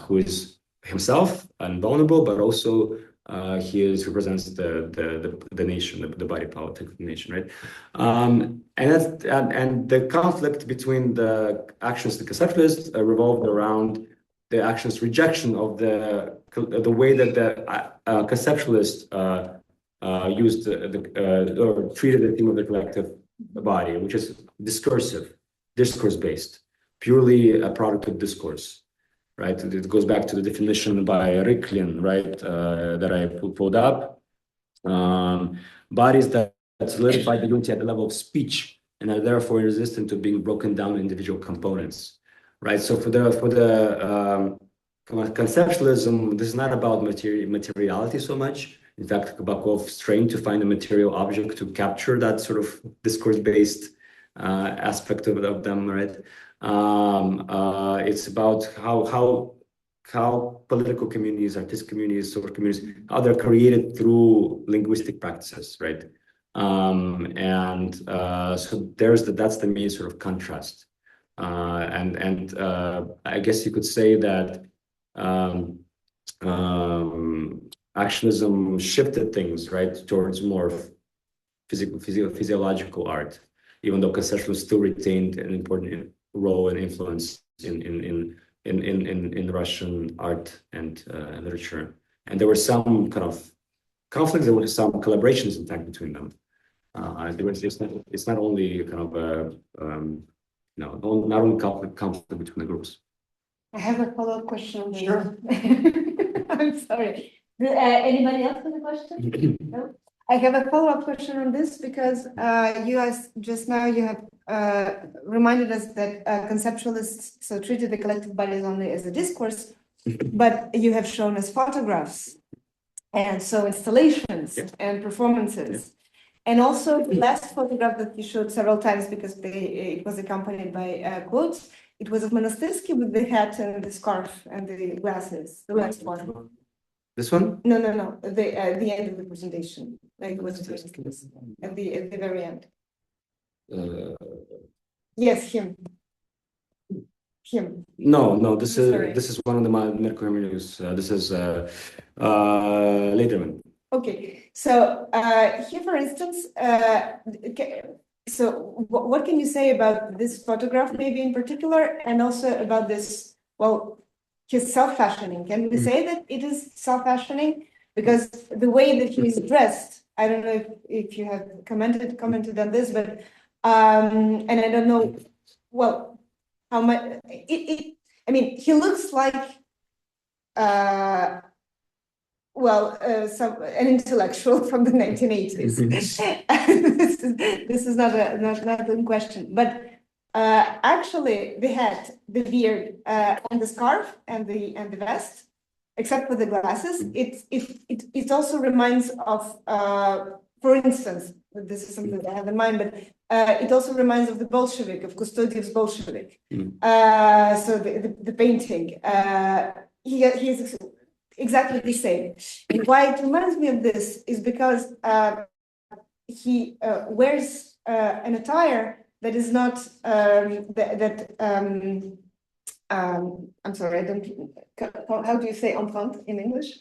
who is himself and vulnerable, but also he represents the nation, the body politic of the nation, right? And the conflict between the actionist and the conceptualist revolved around the actionist rejection of the way that the conceptualist used or treated the theme of the collective body, which is discourse-based, purely a product of discourse. Right, it goes back to the definition by Ricklin, right, that I pulled up. Bodies that solidify the unity at the level of speech and are therefore resistant to being broken down into individual components, right? So for the conceptualism, this is not about materiality so much. In fact, Kabakov's trying to find a material object to capture that sort of discourse-based aspect of them, right? It's about how how political communities, artistic communities, social communities, how they're created through linguistic practices, right? So that's the main sort of contrast. I guess you could say that actionism shifted things, right, towards more physiological art, even though conceptualism still retained an important role and influence in Russian art and literature. And there were some kind of conflicts, there were some collaborations, in fact, between them. It's not only kind of not only conflict between the groups. I have a follow-up question on this. Sure. I'm sorry. Anybody else have a question? No? I have a follow-up question on this because you guys just now you have reminded us that conceptualists so treated the collective bodies only as a discourse, but you have shown us photographs and so installations and performances. And also the last photograph that you showed several times because it was accompanied by quotes, it was of Monastirsky with the hat and the scarf and the glasses, the last one. This one? No. The end of the presentation. Like it was at the very end. Yes, him. No. This Sorry. is one of the medical news. This is Lederman. Okay, so here, for instance, so what can you say about this photograph, maybe in particular, and also about this? Well, his self-fashioning. Can we say that it is self-fashioning? Because the way that he is dressed, I don't know if you have commented on this, but and I don't know, well, how much I mean, he looks like an intellectual from the 1980s. This is not a question, but actually the hat, the beard, and the scarf and the vest, except for the glasses, it also reminds of, for instance, this is something that I have in mind, but it also reminds of the Bolshevik, of Kustodiev's Bolshevik. So the painting, he's exactly the same. And why it reminds me of this is because he wears an attire that is not I'm sorry, I don't. How do you say enfant in English?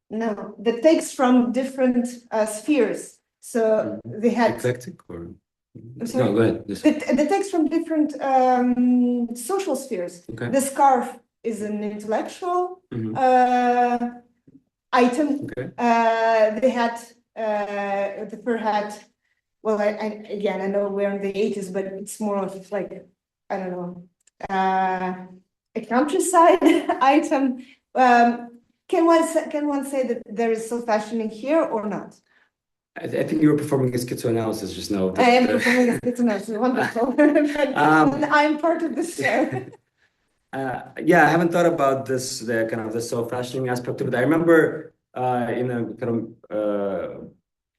No, that takes from different spheres. So they had eclectic or sorry? No, go ahead. The takes from different social spheres. Okay. The scarf is an intellectual item. Okay. The hat, the fur hat. Well, again, I know we're in the 80s, but it's more of like, I don't know, a countryside item. Can one say that there is self-fashioning here or not? I think you were performing a schizoanalysis just now. I am performing a schizoanalysis. Wonderful. I'm part of this show. Yeah, I haven't thought about this, the kind of the self-fashioning aspect of it. I remember in a kind of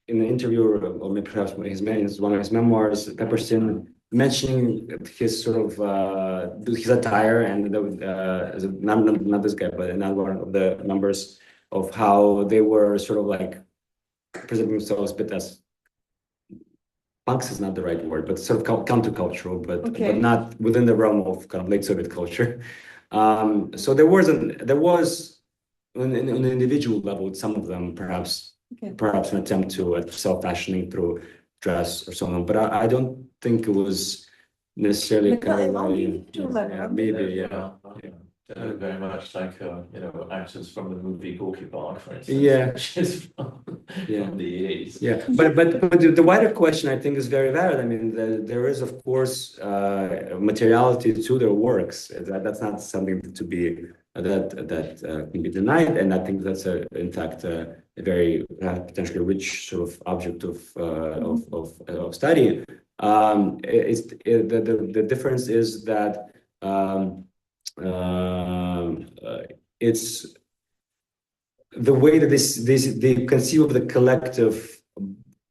in an interview, or maybe perhaps one of his memoirs, Pepperstein mentioning his sort of his attire and not this guy, but another one of the members of how they were sort of like presenting themselves a bit as punks is not the right word, but sort of countercultural, but not within the realm of kind of late Soviet culture. So there was on an individual level with some of them, perhaps an attempt to self-fashioning through dress or so on, but I don't think it was necessarily kind of maybe. Very much like actors from the movie Gorky Park, for instance. Yeah, which is from the 80s. Yeah, but the wider question I think is very valid. I mean, there is of course materiality to their works. That's not something to be that can be denied, and I think that's in fact a very potentially rich sort of object of study. The difference is that it's the way that they conceive of the collective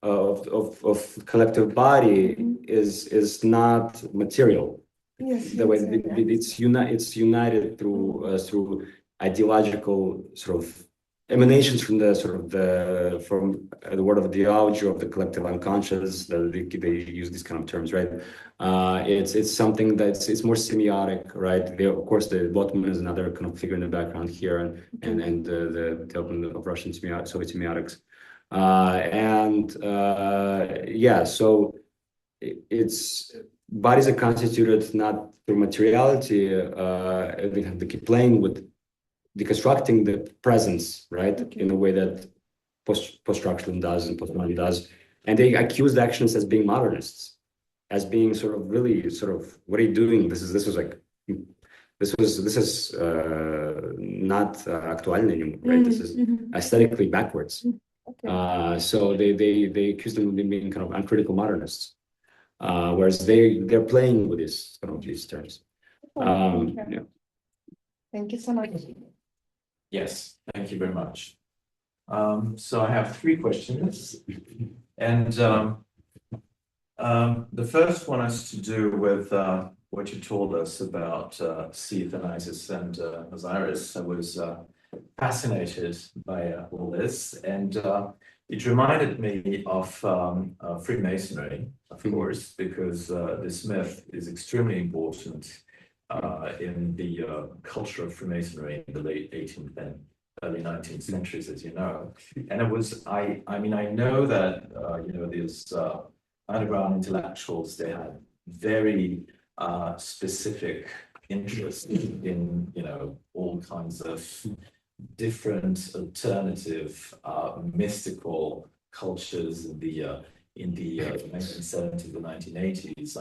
of collective body is not material. Yes, the way yes, it's united through ideological sort of emanations from the sort of the word of ideology of the collective unconscious. They use these kind of terms, right? It's something it's more semiotic, right? Of course, the Botman is another kind of figure in the background here, and the development of Russian Soviet semiotics, yeah. So it's bodies are constituted not through materiality. They keep playing with deconstructing the presence, right, in a way that post-structuralism does and postmodernism does, and they accuse the actions as being modernists, as being sort of really sort of what are you doing? This is not actual anymore, right? This is aesthetically backwards. So they accuse them of being kind of uncritical modernists, whereas they're playing with these terms. Yeah. Thank you so much. Yes, thank you very much. So I have three questions, and the first one has to do with what you told us about Theathanizis and Osiris. I was fascinated by all this, and it reminded me of Freemasonry, of course, because this myth is extremely important in the culture of Freemasonry in the late 18th and early 19th centuries, as you know. And it was, I mean, I know that, these underground intellectuals, they had very specific interest in, all kinds of different alternative mystical cultures in the 1970s and 1980s.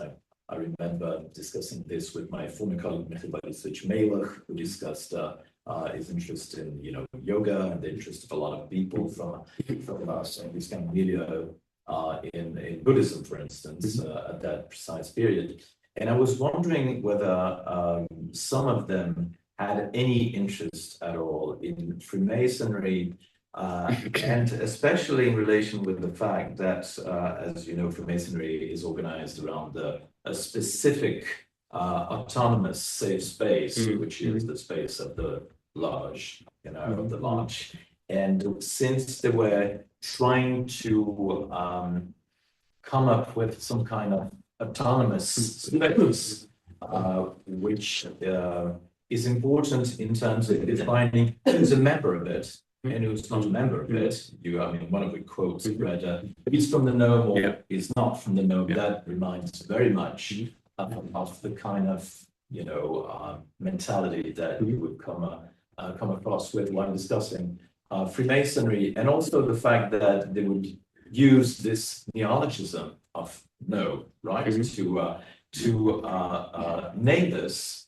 I remember discussing this with my former colleague Michael Melech, who discussed his interest in yoga and the interest of a lot of people from Scandinavia in Buddhism, for instance, at that precise period. And I was wondering whether some of them had any interest at all in Freemasonry, and especially in relation with the fact that, as you know, Freemasonry is organized around a specific autonomous safe space, which is the space of the lodge, of the lodge. And since they were trying to come up with some kind of autonomous space, which is important in terms of defining who's a member of it and who's not a member of it. One of the quotes read, he's from the gnome or is not from the gnome. That reminds very much of the kind of, mentality that you would come across with when discussing Freemasonry, and also the fact that they would use this neologism of no, right, to name this,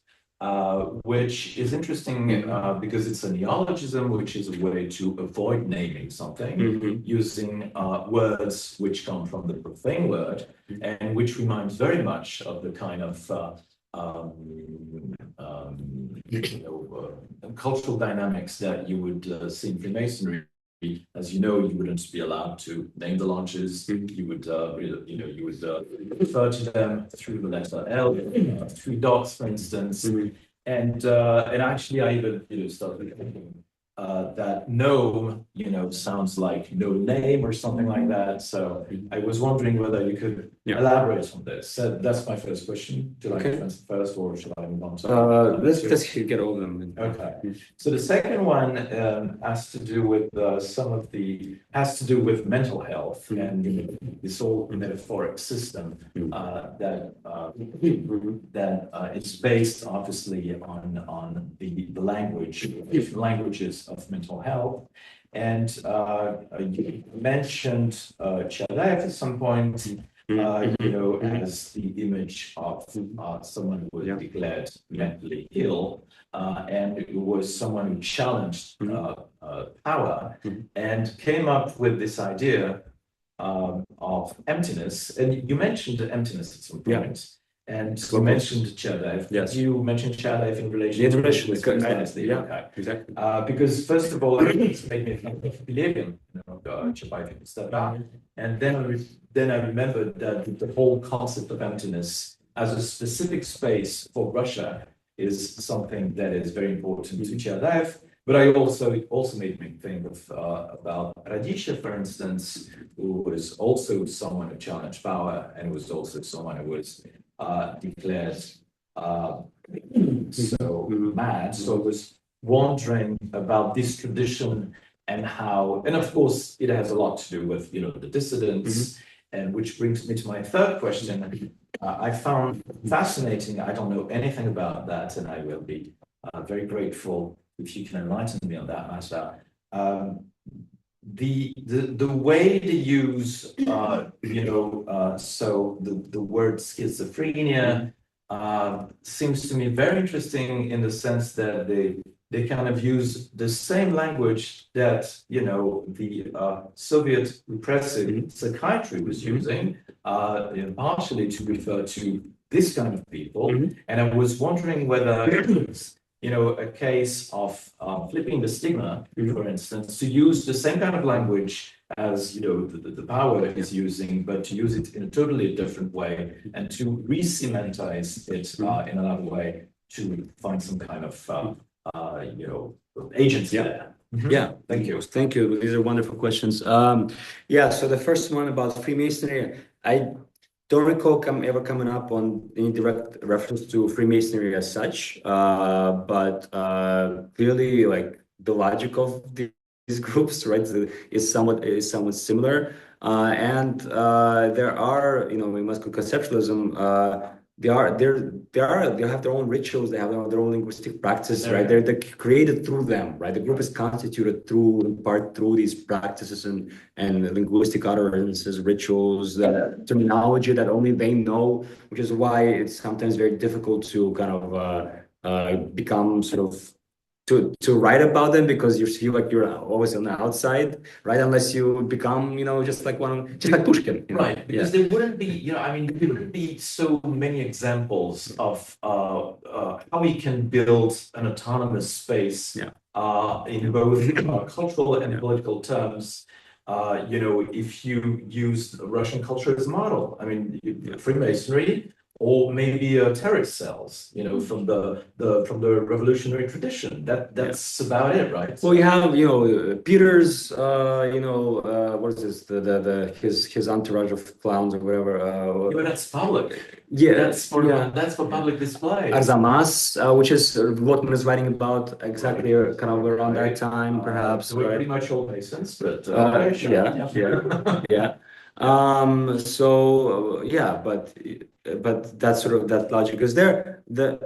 which is interesting because it's a neologism, which is a way to avoid naming something, using words which come from the profane word, and which reminds very much of the kind of cultural dynamics that you would see in Freemasonry. As you know, you wouldn't be allowed to name the lodges. You would, refer to them through the letter L, 3 dots, for instance. And actually, I even started thinking that gnome, sounds like no name or something like that. So I was wondering whether you could elaborate on this. That's my first question. Do I answer first, or should I move on to? Let's get all of them. Okay. So the second one has to do with mental health and this whole metaphoric system that is based obviously on the language, different languages of mental health. And you mentioned Chadaev at some point, as the image of someone who was declared mentally ill, and it was someone who challenged power and came up with this idea of emptiness. And you mentioned emptiness at some point. And you mentioned Chadaev. Yes. You mentioned Chadaev in relation to exactly. Because first of all, it made me think of Pilevin, Chadaev, and then I remembered that the whole concept of emptiness as a specific space for Russia is something that is very important to Chernyaev. But I also made me think of about Radisha, for instance, who was also someone who challenged power and was also someone who was declared so mad. So I was wondering about this tradition and how, and of course, it has a lot to do with the dissidents, and which brings me to my third question. I found fascinating. I don't know anything about that, and I will be very grateful if you can enlighten me on that matter. The way they use so the word schizophrenia seems to me very interesting in the sense that they kind of use the same language that the Soviet repressive psychiatry was using, partially to refer to this kind of people. And I was wondering whether it's a case of flipping the stigma, for instance, to use the same kind of language as the power is using, but to use it in a totally different way and to re-cementize it in another way to find some kind of agency there. Yeah, thank you. Thank you. These are wonderful questions. Yeah, so the first one about Freemasonry, I don't recall ever coming up on any direct reference to Freemasonry as such, but clearly, like the logic of these groups, right, is somewhat similar. And there are, in Moscow conceptualism, they have their own rituals, they have their own linguistic practices, right? They're created through them, right? The group is constituted in part through these practices and linguistic utterances, rituals, terminology that only they know, which is why it's sometimes very difficult to kind of become sort of to write about them, because you feel like you're always on the outside, right? Unless you become, just like Pushkin, right? Because there wouldn't be, there wouldn't be so many examples of how we can build an autonomous space in both cultural and political terms. If you use Russian culture as a model, Freemasonry, or maybe terrorist cells, from the revolutionary tradition. That's about it, right? Well, you have Peter's, what is this? His entourage of clowns or whatever. But that's public. Yeah, that's for public display. Arzamas, which is Lotman is writing about exactly kind of around that time, perhaps. We're pretty much all Masons, but yeah. But that's sort of that logic is there. The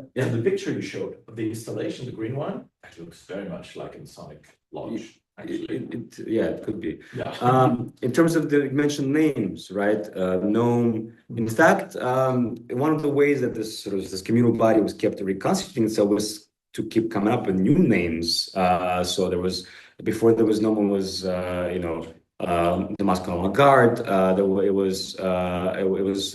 picture you showed of the installation, the green one, it looks very much like in Sonic Lodge. It could be. Yeah. In terms of the mentioned names, right? Gnome. In fact, one of the ways that this communal body was kept reconstituting itself was to keep coming up with new names. So there was before there was no one was the Moscow avant-garde. It was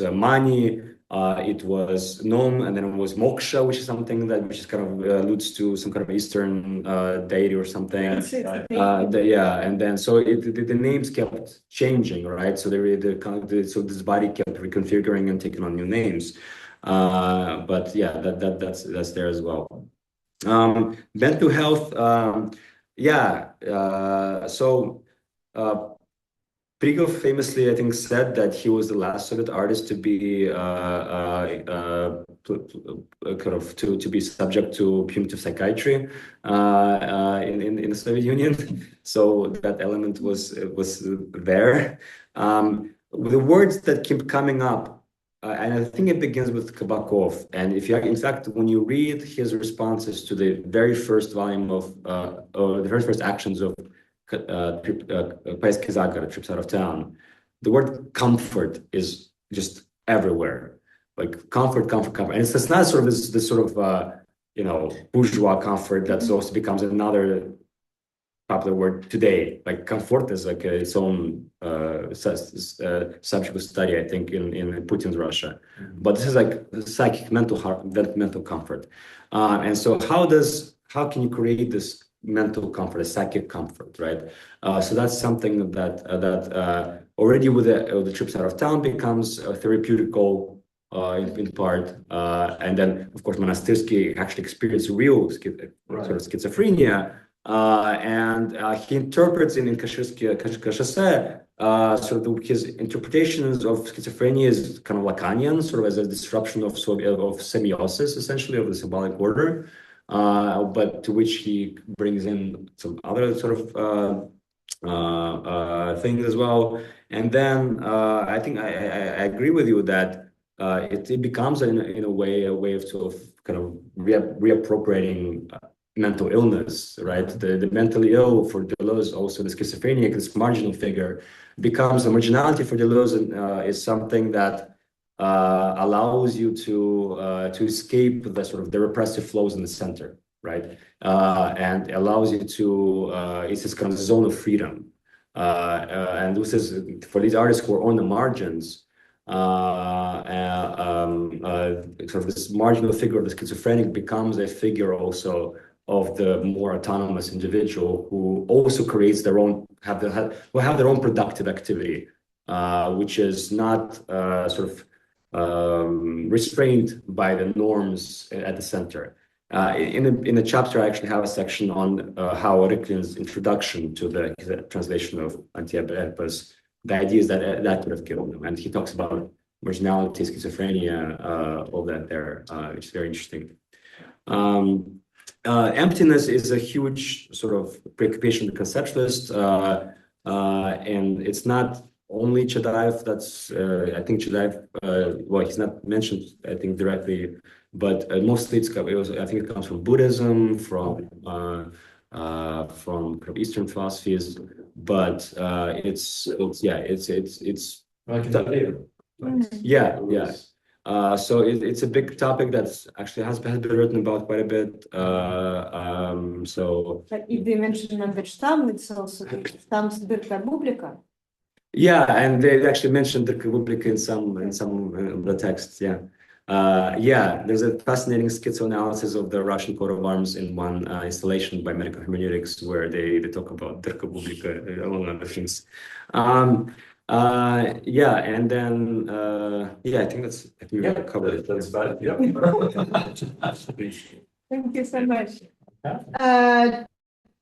Mani. It was Nom, and then it was Moksha, which is something which kind of alludes to some kind of Eastern deity or something. And then so the names kept changing, right? So so this body kept reconfiguring and taking on new names. But yeah, that's there as well. Mental health, so Prigov famously, I think, said that he was the last Soviet artist to be to be subject to punitive psychiatry in the Soviet Union. So that element was there. The words that keep coming up, and I think it begins with Kabakov. And in fact, when you read his responses to the very first volume of the very first actions of Paisky Zagar, Trips Out of Town, the word comfort is just everywhere. Like comfort. And it's not sort of this sort of bourgeois comfort that also becomes another popular word today. Like comfort is like its own subject of study, I think, in Putin's Russia. But this is like psychic mental comfort. And so how can you create this mental comfort, a psychic comfort, right? So that's something that already with the Trips Out of Town becomes a therapeutical in part. And then, of course, Monastyrsky actually experienced real sort of schizophrenia. And he interprets in Kashase sort of his interpretations of schizophrenia is kind of Lacanian, sort of as a disruption of semiosis, essentially, of the symbolic order, but to which he brings in some other sort of things as well. And then I think I agree with you that it becomes in a way of sort of kind of reappropriating mental illness, right? The mentally ill for Deleuze, also the schizophrenic, this marginal figure, becomes a marginality for Deleuze and is something that allows you to escape the sort of the repressive flows in the center, right? And allows you to it's this kind of zone of freedom. And this is for these artists who are on the margins. Sort of this marginal figure of the schizophrenic becomes a figure also of the more autonomous individual who also creates their own, who have their own productive activity, which is not sort of restrained by the norms at the center. In the chapter, I actually have a section on how Riklin's introduction to the translation of Antioedipus, the idea is that that could have killed him. And he talks about marginality, schizophrenia, all that there, which is very interesting. Emptiness is a huge sort of preoccupation of the conceptualist, and it's not only Chadaev. That's I think Chadaev. Well, he's not mentioned, I think, directly, but mostly I think it comes from Buddhism, from kind of Eastern philosophies. But it's like in the yeah. So it's a big topic that's actually has been written about quite a bit. But if they mention Stamm, it's also Stamm's Dirka Publica. Yeah, and they actually mentioned Dirka Publica in some of the texts. Yeah. There's a fascinating schizoanalysis of the Russian coat of arms in one installation by Medical Hermeneutics where they talk about Dirka Publica, among other things. And then I think we covered it. That's about it. Yeah. Thank you so much.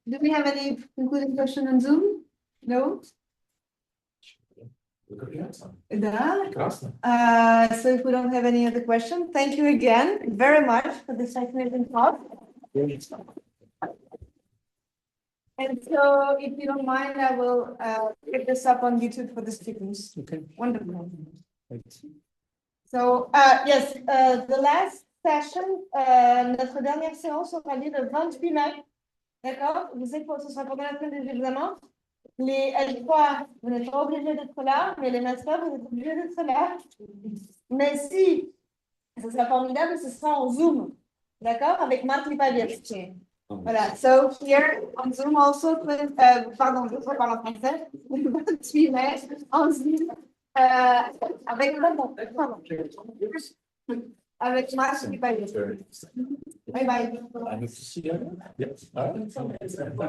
Do we have any concluding question on Zoom? No? So if we don't have any other questions, thank you again very much for this fascinating talk. And so, if you don't mind, I will get this up on YouTube for the students. Okay. Wonderful. So, yes, the last session, notre dernière séance aura lieu le 28 mai. D'accord? Vous savez que ce sera pendant la semaine des examens. Les L3, vous n'êtes pas obligés d'être là, mais les masters, vous êtes obligés d'être là. Mais si, ce sera formidable, ce sera en Zoom. D'accord? Avec Marc Lipavier. Voilà, so here on Zoom also, pardon, je parle en français, le 28 mai, en Zoom, avec Marc Lipavier. Bye bye. I hope to see you. Yes. All right.